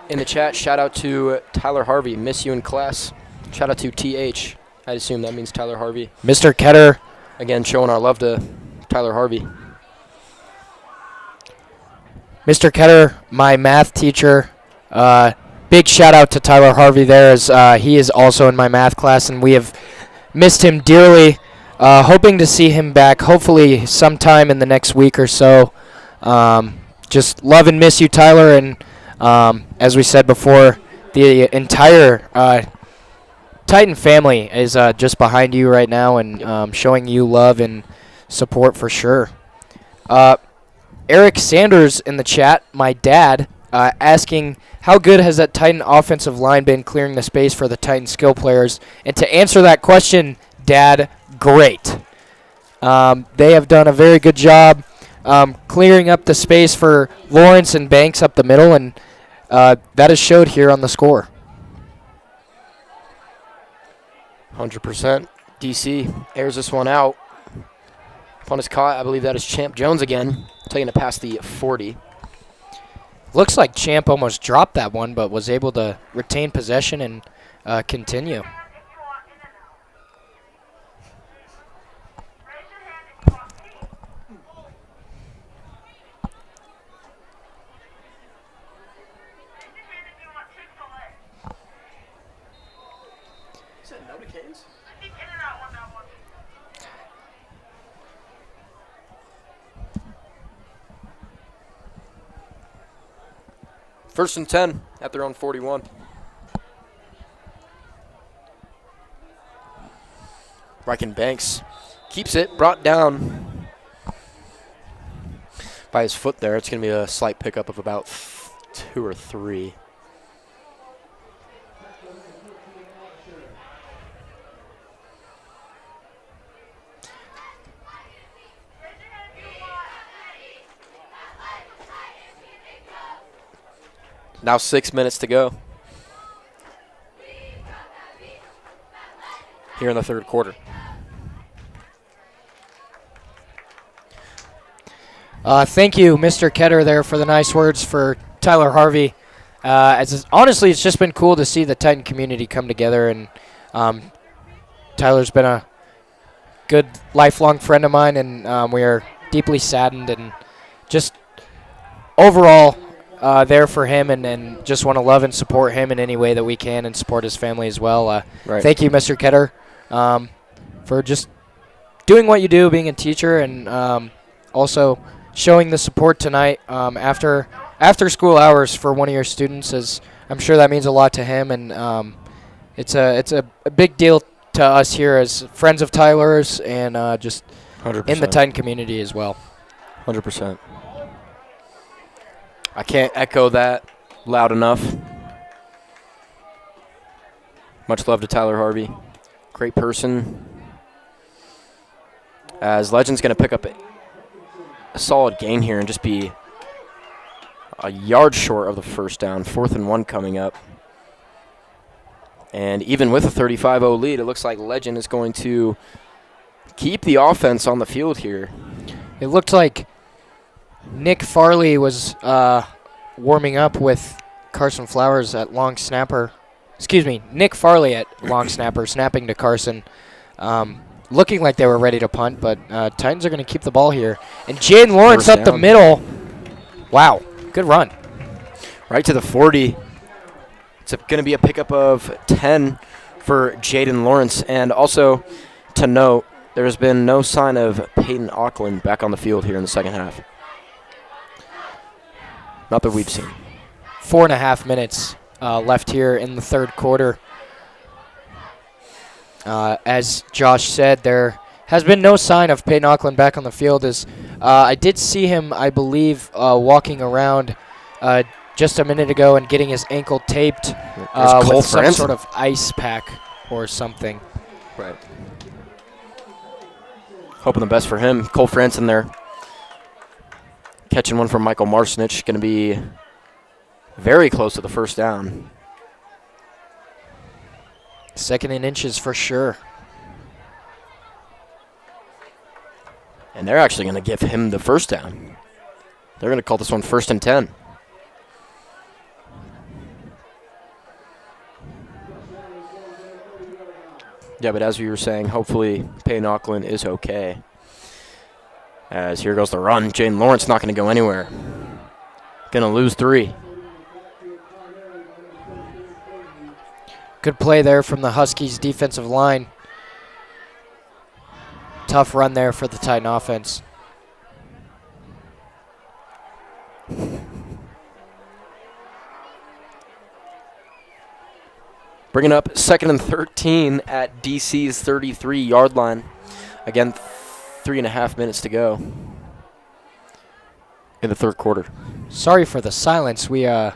in the chat. Shout out to Tyler Harvey. Miss you in class. Shout out to TH. I assume that means Tyler Harvey. Mr. Ketter. Again, showing our love to Tyler Harvey. Mr. Ketter, my math teacher. Big shout out to Tyler Harvey there, as he is also in my math class, and we have missed him dearly. Hoping to see him back hopefully sometime in the next week or so. Just love and miss you, Tyler, and as we said before, the entire Titan family is just behind you right now, and showing you love and support for sure. Eric Sanders in the chat, my dad, asking how good has that Titan offensive line been clearing the space for the Titan skill players? And to answer that question, Dad, great. They have done a very good job clearing up the space for Lawrence and Banks up the middle, and that is showed here on the score. 100%. DC airs this one out. Punt is caught. I believe that is Champ Jones again, taking it past the 40. Looks like Champ almost dropped that one, but was able to retain possession and continue. First and 10 at their own 41. Riken Banks keeps it, brought down by his foot there. It's going to be a slight pickup of about 2 or 3. Now 6 minutes to go here in the third quarter. Thank you, Mr. Ketter, there for the nice words for Tyler Harvey. Honestly, it's just been cool to see the Titan community come together, and Tyler's been a good lifelong friend of mine, and we are deeply saddened and just overall there for him, and just want to love and support him in any way that we can, and support his family as well. Right. Thank you, Mr. Ketter, for just doing what you do, being a teacher, and also showing the support tonight after school hours for one of your students, as I'm sure that means a lot to him, and it's a big deal to us here as friends of Tyler's and just 100%. in the Titan community as well. 100%. I can't echo that loud enough. Much love to Tyler Harvey. Great person. As Legend's going to pick up a solid gain here and just be a yard short of the first down. 4th and 1 coming up. And even with a 35-0 lead, it looks like Legend is going to keep the offense on the field here. It looked like Nick Farley was warming up with Carson Flowers at long snapper. Excuse me, Nick Farley at long snapper, snapping to Carson. Looking like they were ready to punt, but Titans are going to keep the ball here. And Jaden Lawrence up the middle. Wow, good run. Right to the 40. It's going to be a pickup of 10 for Jaden Lawrence. And also to note, there has been no sign of Peyton Auckland back on the field here in the second half. Not that we've seen. 4.5 minutes left here in the third quarter. As Josh said, there has been no sign of Peyton Auckland back on the field. As I did see him, I believe, walking around just a minute ago and getting his ankle taped with some sort of ice pack or something. Right. Hoping the best for him. Cole Franson there. Catching one from Michael Marsnich. Going to be very close to the first down. 2nd and inches for sure. And they're actually going to give him the first down. They're going to call this one 1st and 10. Yeah, but as we were saying, hopefully Peyton Auckland is okay. As here goes the run. Jaden Lawrence not going to go anywhere. Going to lose 3. Good play there from the Huskies defensive line. Tough run there for the Titan offense. Bringing up 2nd and 13 at DC's 33-yard line. Again, 3.5 minutes to go in the third quarter. Sorry for the silence. We are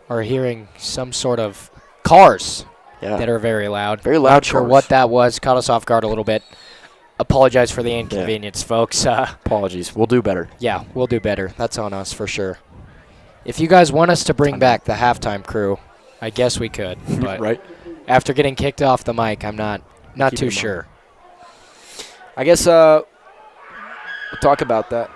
hearing some sort of cars that are very loud. Very loud. Not sure what that was. Caught us off guard a little bit. Apologize for the inconvenience, folks. Apologies. We'll do better. Yeah, we'll do better. That's on us for sure. If you guys want us to bring back the halftime crew, I guess we could. But right. After getting kicked off the mic, I'm not too sure. I guess we'll talk about that.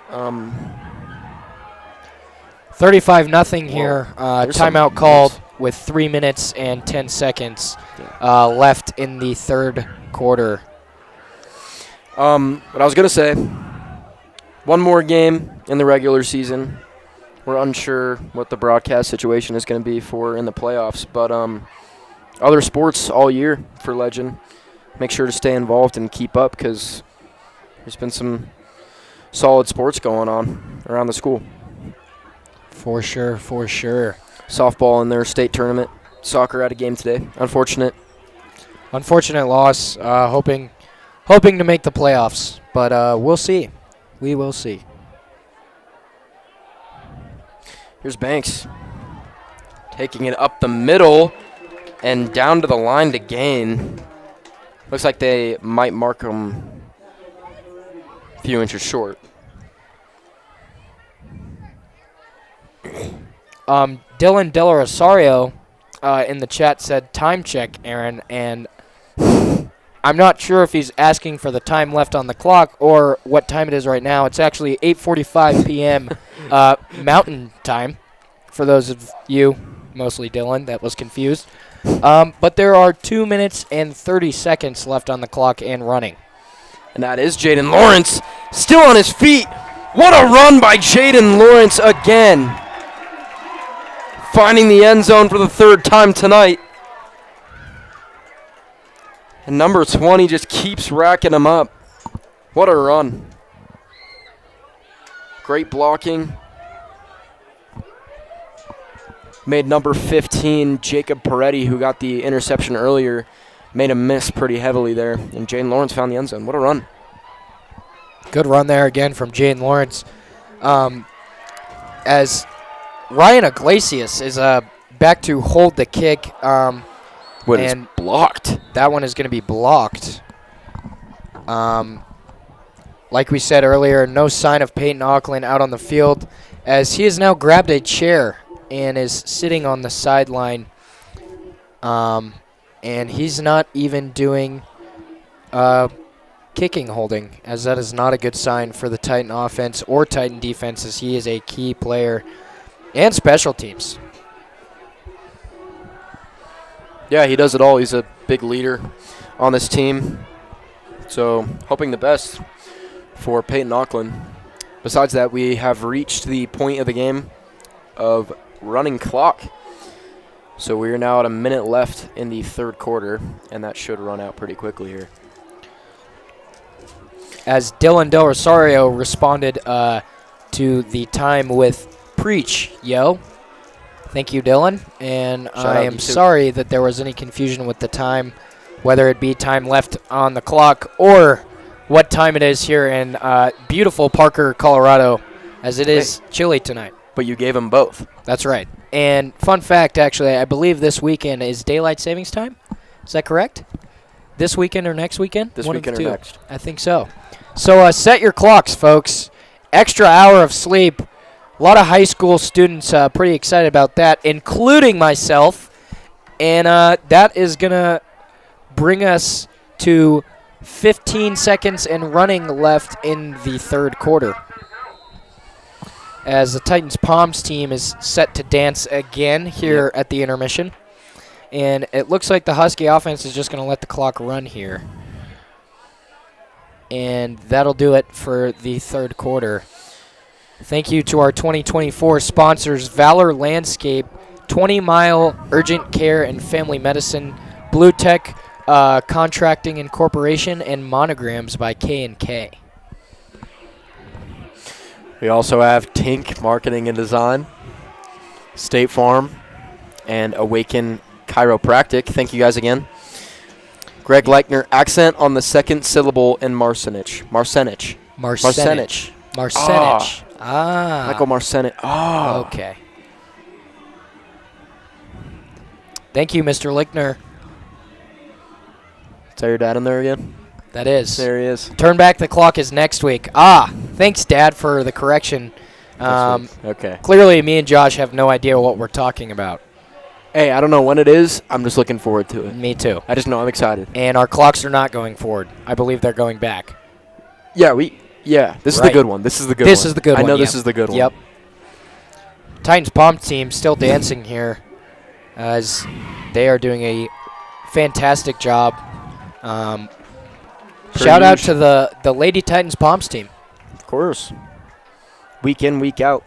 35-0 here. Timeout called with 3 minutes and 10 seconds left in the third quarter. What I was going to say, one more game in the regular season. We're unsure what the broadcast situation is going to be for in the playoffs, but other sports all year for Legend. Make sure to stay involved and keep up because there's been some solid sports going on around the school. For sure, for sure. Softball in their state tournament. Soccer at a game today. Unfortunate loss. Hoping to make the playoffs, but we'll see. We will see. Here's Banks taking it up the middle and down to the line to gain. Looks like they might mark him a few inches short. Dylan Del Rosario in the chat said time check, Aaron, and I'm not sure if he's asking for the time left on the clock or what time it is right now. It's actually 8:45 p.m. Mountain time, for those of you, mostly Dylan, that was confused. But there are 2 minutes and 30 seconds left on the clock and running. And that is Jaden Lawrence, still on his feet. What a run by Jaden Lawrence again. Finding the end zone for the third time tonight. And number 20 just keeps racking him up. What a run. Great blocking. Made number 15, Jacob Peretti, who got the interception earlier, made him miss pretty heavily there, and Jaden Lawrence found the end zone. What a run. Good run there again from Jaden Lawrence. As Ryan Iglesias is back to hold the kick. What is blocked? That one is going to be blocked. Like we said earlier, no sign of Peyton Auckland out on the field, as he has now grabbed a chair and is sitting on the sideline. And he's not even doing kicking holding, as that is not a good sign for the Titan offense or Titan defense, as he is a key player and special teams. Yeah, he does it all. He's a big leader on this team. So hoping the best for Peyton Auckland. Besides that, we have reached the point of the game of running clock. So we are now at a minute left in the third quarter, and that should run out pretty quickly here. As Dylan Del Rosario responded to the time with "Preach, yo." Thank you, Dylan. And I am sorry that there was any confusion with the time, whether it be time left on the clock or what time it is here in beautiful Parker, Colorado, as it is chilly tonight. But you gave them both. That's right. And fun fact, actually, I believe this weekend is daylight savings time. Is that correct? This weekend or next weekend? This One weekend of the or two. next. I think so. So set your clocks, folks. Extra hour of sleep. A lot of high school students pretty excited about that, including myself. And that is going to bring us to 15 seconds and running left in the third quarter, as the Titans Palms team is set to dance again here at the intermission. And it looks like the Husky offense is just going to let the clock run here. And that'll do it for the third quarter. Thank you to our 2024 sponsors, Valor Landscape, 20 Mile Urgent Care and Family Medicine, Blue Tech Contracting Incorporation, and Monograms by K&K. We also have Tink Marketing and Design, State Farm, and Awaken Chiropractic. Thank you guys again. Greg Leichner, accent on the second syllable in Marsenich. Marsenich. Michael Marsenich. Oh. Okay. Thank you, Mr. Leichner. Is that your dad in there again? That is. There he is. Turn back the clock is next week. Thanks, Dad, for the correction. Okay. Clearly, me and Josh have no idea what we're talking about. Hey, I don't know when it is. I'm just looking forward to it. Me too. I just know I'm excited. And our clocks are not going forward. I believe they're going back. Yeah, this is the good one. This is the good one. This is the good one. I know this is the good one. Yep. Titans Palm team still dancing here, as they are doing a fantastic job. Shout out to the Lady Titans Palms team. Of course. Week in, week out.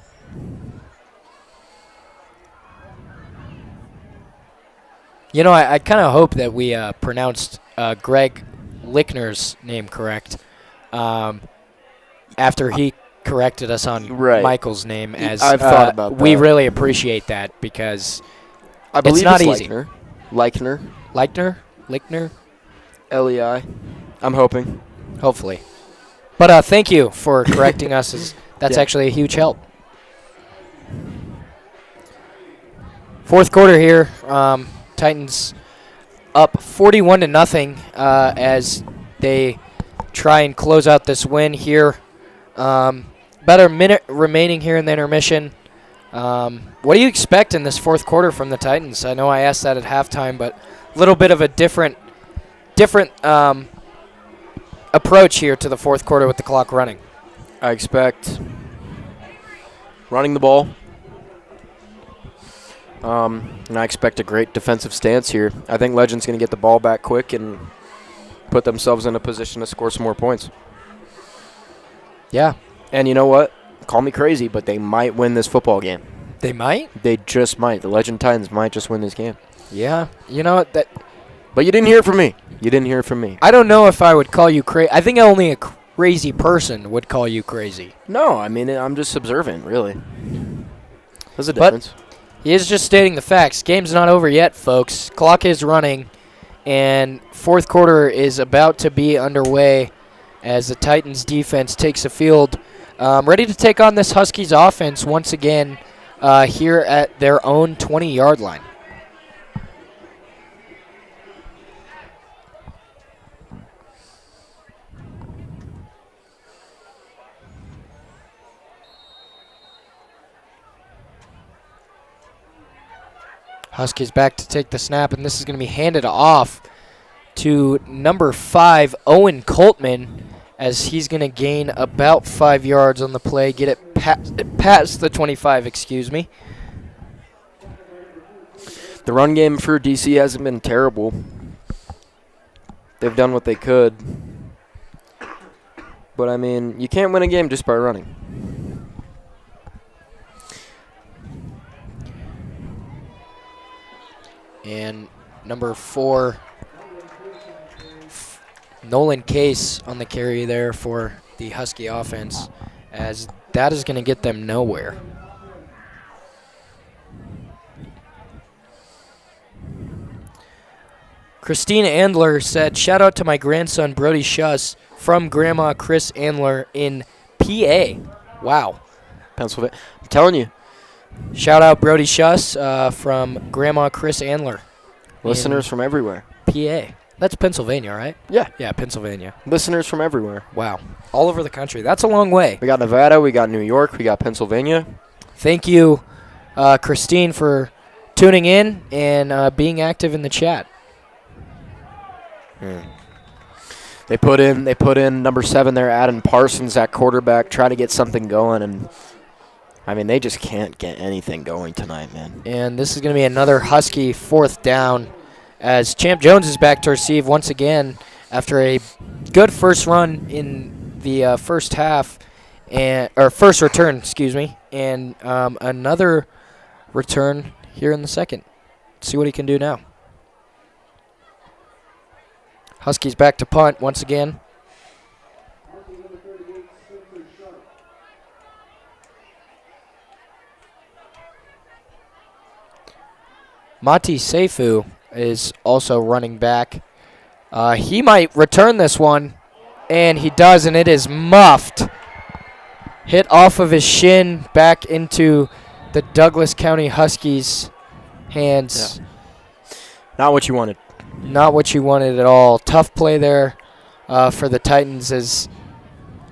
You know, I kind of hope that we pronounced Greg Leichner's name correct after he corrected us on Michael's name. As I've thought about that. We really appreciate that, because I believe it's not easy. Leichner. L-E-I. I'm hoping. Hopefully. But thank you for correcting us. That's actually a huge help. Fourth quarter here. Titans up 41-0 as they try and close out this win here. About a minute remaining here in the intermission. What do you expect in this fourth quarter from the Titans? I know I asked that at halftime, but a little bit of a different approach here to the fourth quarter with the clock running. I expect running the ball. And I expect a great defensive stance here. I think Legends going to get the ball back quick and put themselves in a position to score some more points. Yeah. And you know what? Call me crazy, but they might win this football game. They might? They just might. The Legend Titans might just win this game. Yeah. You know what? But you didn't hear it from me. I don't know if I would call you crazy. I think only a crazy person would call you crazy. No, I mean, I'm just observant, really. There's a difference. He is just stating the facts. Game's not over yet, folks. Clock is running, And fourth quarter is about to be underway as the Titans defense takes the field, ready to take on this Huskies offense once again here at their own 20-yard line. Huskies back to take the snap, and this is going to be handed off to number 5, Owen Coltman, as he's going to gain about 5 yards on the play, get it past the 25, excuse me. The run game for DC hasn't been terrible. They've done what they could. But, I mean, you can't win a game just by running. And number 4, Nolan Case on the carry there for the Husky offense, as that is going to get them nowhere. Christine Andler said, shout out to my grandson Brody Schuss from Grandma Chris Andler in PA. Wow. Pennsylvania. I'm telling you. Shout out Brody Schuss from Grandma Chris Andler. Listeners from everywhere. PA. That's Pennsylvania, right? Yeah. Yeah, Pennsylvania. Listeners from everywhere. Wow. All over the country. That's a long way. We got Nevada, we got New York, we got Pennsylvania. Thank you, Christine, for tuning in and being active in the chat. They put in number 7 there, Adam Parsons at quarterback, try to get something going, and I mean they just can't get anything going tonight, man. And this is going to be another Husky 4th down, as Champ Jones is back to receive once again after a good first run in the first half, or first return, excuse me, and another return here in the second. Let's see what he can do now. Huskies back to punt once again. Mati Seifu is also running back. He might return this one, and he does, and it is muffed. Hit off of his shin back into the Douglas County Huskies' hands. Yeah. Not what you wanted. Not what you wanted at all. Tough play there for the Titans, as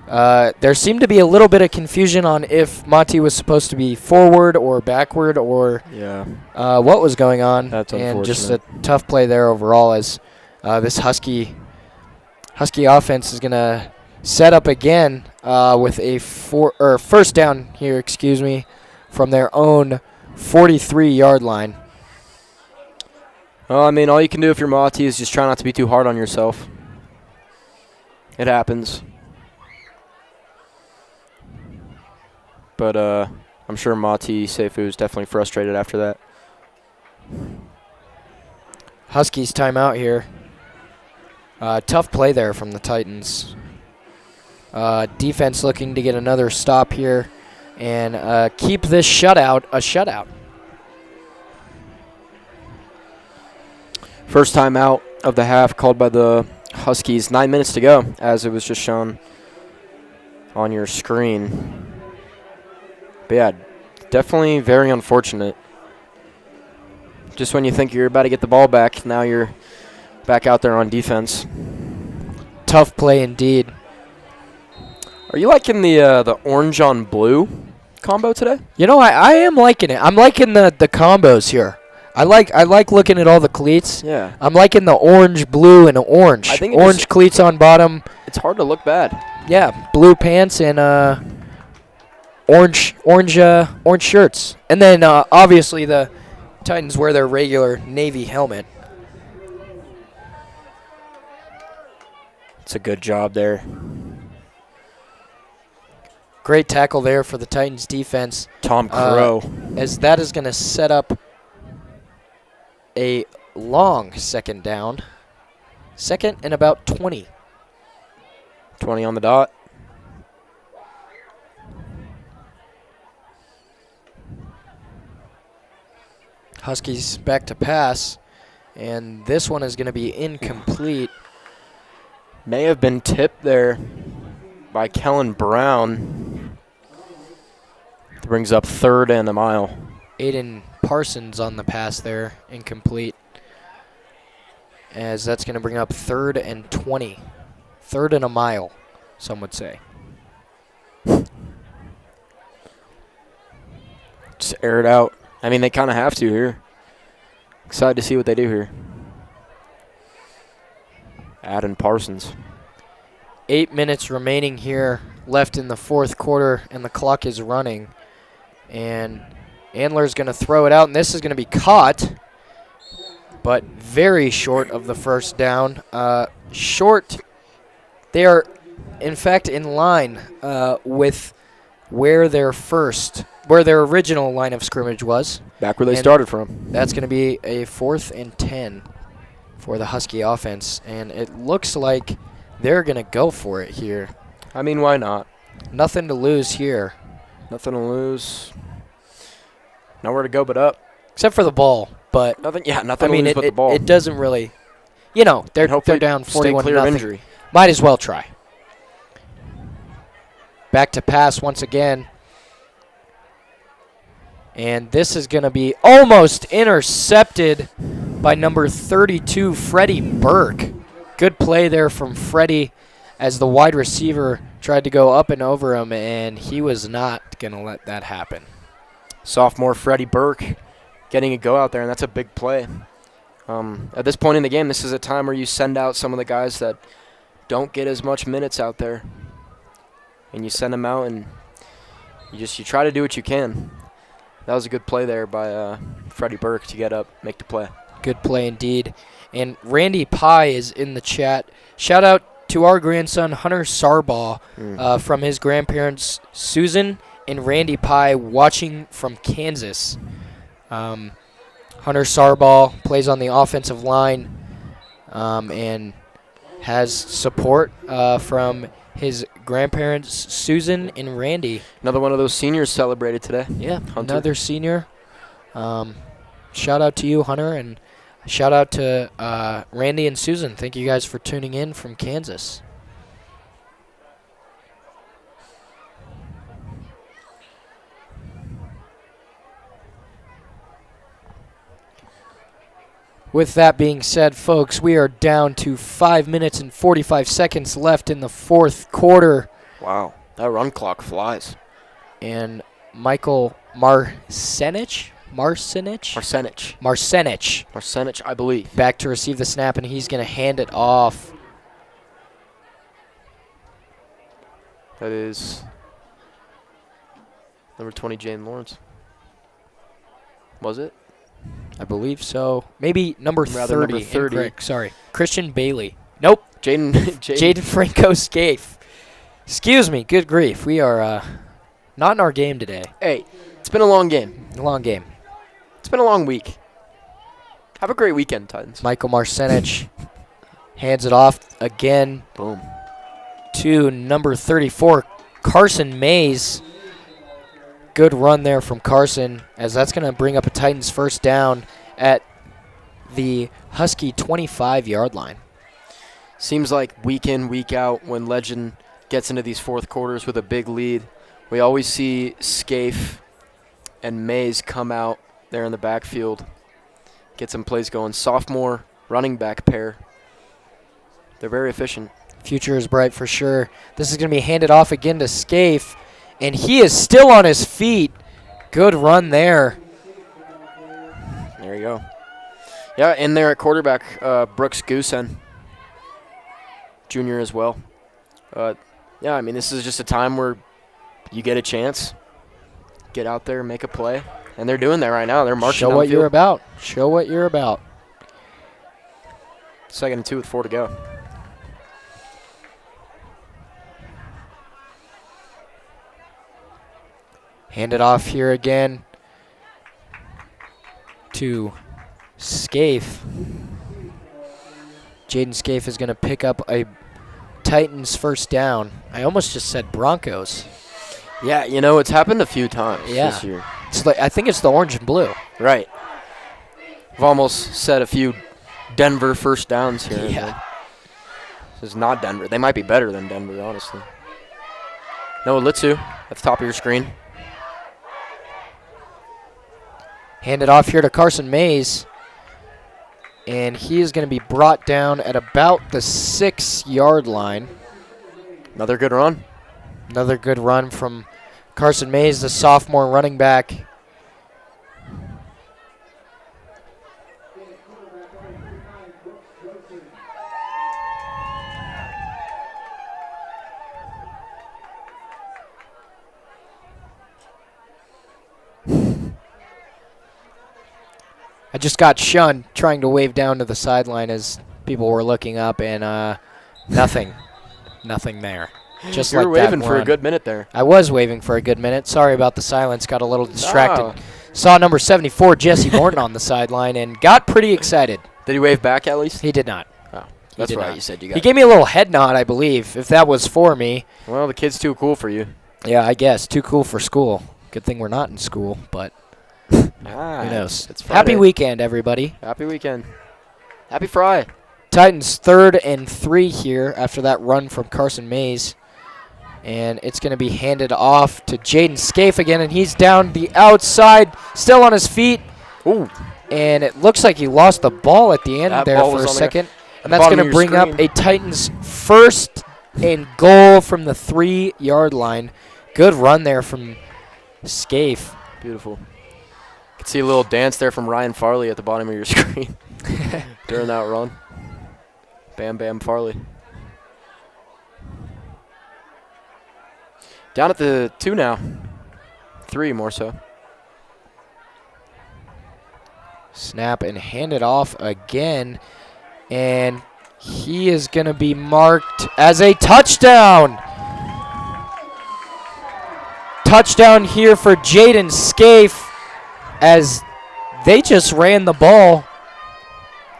there seemed to be a little bit of confusion on if Monty was supposed to be forward or backward or what was going on. That's and unfortunate. just a tough play there overall, as this Husky offense is going to set up again with a first down here, from their own 43-yard line. Well, I mean, all you can do if you're Mati is just try not to be too hard on yourself. It happens. But I'm sure Mati Seifu is definitely frustrated after that. Huskies timeout here. Tough play there from the Titans. Defense looking to get another stop here and keep this shutout a shutout. First timeout of the half called by the Huskies. 9 minutes to go, as it was just shown on your screen. But yeah, definitely very unfortunate. Just when you think you're about to get the ball back, now you're back out there on defense. Tough play indeed. Are you liking the orange on blue combo today? You know, I am liking it. I'm liking the combos here. I like looking at all the cleats. Yeah. I'm liking the orange, blue, and orange. I think orange cleats on bottom. It's hard to look bad. Yeah, blue pants and orange shirts. And then obviously the Titans wear their regular navy helmet. It's a good job there. Great tackle there for the Titans defense. Tom Crow. As that is going to set up a long second down. Second and about 20. 20 on the dot. Huskies back to pass. And this one is going to be incomplete. May have been tipped there by Kellen Brown. Brings up 3rd and a mile. Aiden Parsons on the pass there, incomplete. As that's going to bring up 3rd and 20. 3rd and a mile, some would say. Just air it out. I mean, they kind of have to here. Excited to see what they do here. Aiden Parsons. 8 minutes remaining here left in the 4th quarter, and the clock is running. And Andler's going to throw it out, and this is going to be caught, but very short of the first down. Short. They are, in fact, in line with where their original line of scrimmage was. Back where they And started from. That's going to be a 4th and 10 for the Husky offense, and it looks like they're going to go for it here. I mean, why not? Nothing to lose here. Nothing to lose. Nowhere to go but up. Except for the ball, but Nothing to lose but the it ball. doesn't really, they're Hopefully down stay 41 clear of nothing. injury. Might as well try. Back to pass once again. And this is going to be almost intercepted by number 32, Freddie Burke. Good play there from Freddie as the wide receiver tried to go up and over him, and he was not going to let that happen. Sophomore Freddie Burke getting a go out there, and that's a big play. At this point in the game, this is a time where you send out some of the guys that don't get as much minutes out there, and you send them out, and you try to do what you can. That was a good play there by Freddie Burke to get up, make the play. Good play indeed. And Randy Pye is in the chat. Shout out to our grandson, Hunter Sarbaugh, from his grandparents, Susan and Randy Pye, watching from Kansas. Hunter Sarbaugh plays on the offensive line and has support from his grandparents, Susan and Randy. Another one of those seniors celebrated today. Yeah, Hunter. another senior. Shout out to you, Hunter, and shout out to Randy and Susan. Thank you guys for tuning in from Kansas. With that being said, folks, we are down to 5 minutes and 45 seconds left in the 4th quarter. Wow, that run clock flies. And Michael Marcenich, I believe. back to receive the snap, and he's going to hand it off. That is number 20, Jane Lawrence. Was it? I believe so. Maybe number 30. Number 30. Incorrect. Sorry. Christian Bailey. Nope. Jaden Franco Scaife. Excuse me. Good grief. We are not in our game today. Hey, it's been a long game. A long game. It's been a long week. Have a great weekend, Titans. Michael Marcenich hands it off again. Boom. To number 34, Carson Mays. Good run there from Carson, as that's going to bring up a Titans first down at the Husky 25-yard line. Seems like week in, week out, when Legend gets into these 4th quarters with a big lead, we always see Scaife and Mays come out there in the backfield, get some plays going. Sophomore running back pair. They're very efficient. Future is bright for sure. This is going to be handed off again to Scaife, and he is still on his feet. Good run there. There you go. Yeah, in there at quarterback, Brooks Goosen, junior as well. Yeah, I mean, this is just a time where you get a chance, get out there, make a play, and they're doing that right now. They're marching Show what downfield. you're about. Show what you're about. 2nd and 2 with 4 to go. Hand it off here again to Scaife. Jaden Scaife is going to pick up a Titans first down. I almost just said Broncos. Yeah, you know, it's happened a few times this year. It's like, I think it's the orange and blue. Right. I've almost said a few Denver first downs here. Yeah. This is not Denver. They might be better than Denver, honestly. Noah Litsu at the top of your screen. Hand it off here to Carson Mays. And he is going to be brought down at about the 6-yard line. Another good run. Another good run from Carson Mays, the sophomore running back. I just got shunned trying to wave down to the sideline as people were looking up, and nothing. Nothing there. Just You were like that waving for a run. good minute there. I was waving for a good minute. Sorry about the silence. Got a little distracted. No. Saw number 74, Jesse Morton, on the sideline and got pretty excited. Did he wave back at least? He did not. Oh, He that's did right. not. You said you got. He gave me a little head nod, I believe, if that was for me. Well, the kid's too cool for you. Yeah, I guess. Too cool for school. Good thing we're not in school, but who knows. It's Happy Friday. weekend, everybody. Happy weekend. Happy Friday. Titans 3rd and 3 here after that run from Carson Mays. And it's going to be handed off to Jaden Scaife again, and he's down the outside, still on his feet. Ooh. And it looks like he lost the ball at the end That there ball for was a on the second. And that's bottom going of to your bring up screen. a Titans 1st and goal from the 3-yard line. Good run there from Scaife. Beautiful. You can see a little dance there from Ryan Farley at the bottom of your screen during that run. Bam Bam Farley. Down at the 2 now. 3 more so. Snap and hand it off again. And he is going to be marked as a touchdown. Touchdown here for Jaden Scaife as they just ran the ball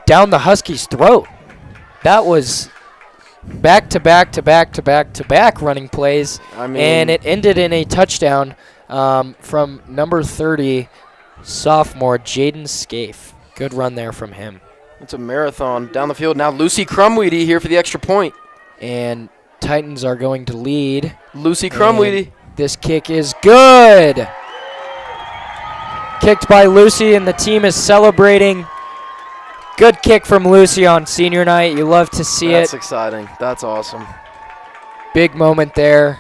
down the Huskies' throat. That was back-to-back running plays. I mean, And it ended in a touchdown from number 30, sophomore Jaden Scaife. Good run there from him. it's a marathon down the field. Now Lucy Crumweedy here for the extra point. And Titans are going to lead. Lucy Crumweedy. This kick is good. Kicked by Lucy, and the team is celebrating. Good kick from Lucy on senior night. You love to see That's it. exciting. That's awesome. Big moment there.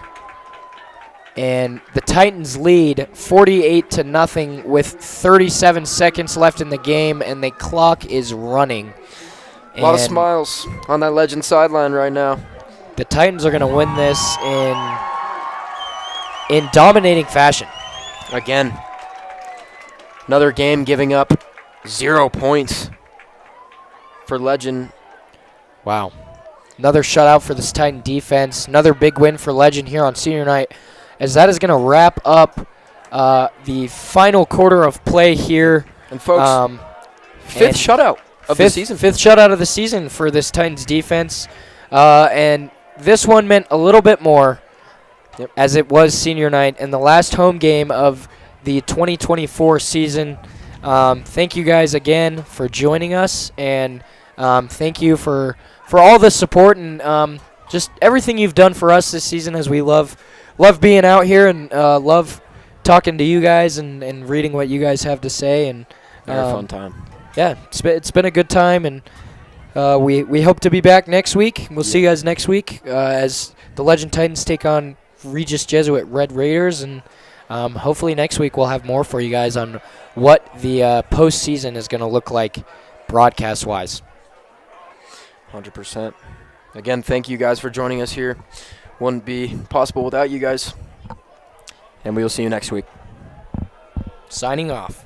And the Titans lead 48-0 with 37 seconds left in the game, and the clock is running. A lot of And smiles on that Legend sideline right now. the Titans are going to win this in dominating fashion. Again, another game giving up 0 points for Legend. Wow. Another shutout for this Titan defense. Another big win for Legend here on senior night, as that is going to wrap up the final quarter of play here. And folks, fifth and shutout of the season. Fifth shutout of the season for this Titans defense. And this one meant a little bit more, as it was senior night and the last home game of the 2024 season. Thank you guys again for joining us, and thank you for all the support and just everything you've done for us this season, as we love being out here and love talking to you guys and reading what you guys have to say. And Very fun time. yeah, it's been a good time, and we hope to be back next week. We'll see you guys next week as the Legend Titans take on Regis Jesuit Red Raiders, and hopefully next week we'll have more for you guys on what the postseason is going to look like broadcast-wise. 100%. Again, thank you guys for joining us here. Wouldn't be possible without you guys. And we will see you next week. Signing off.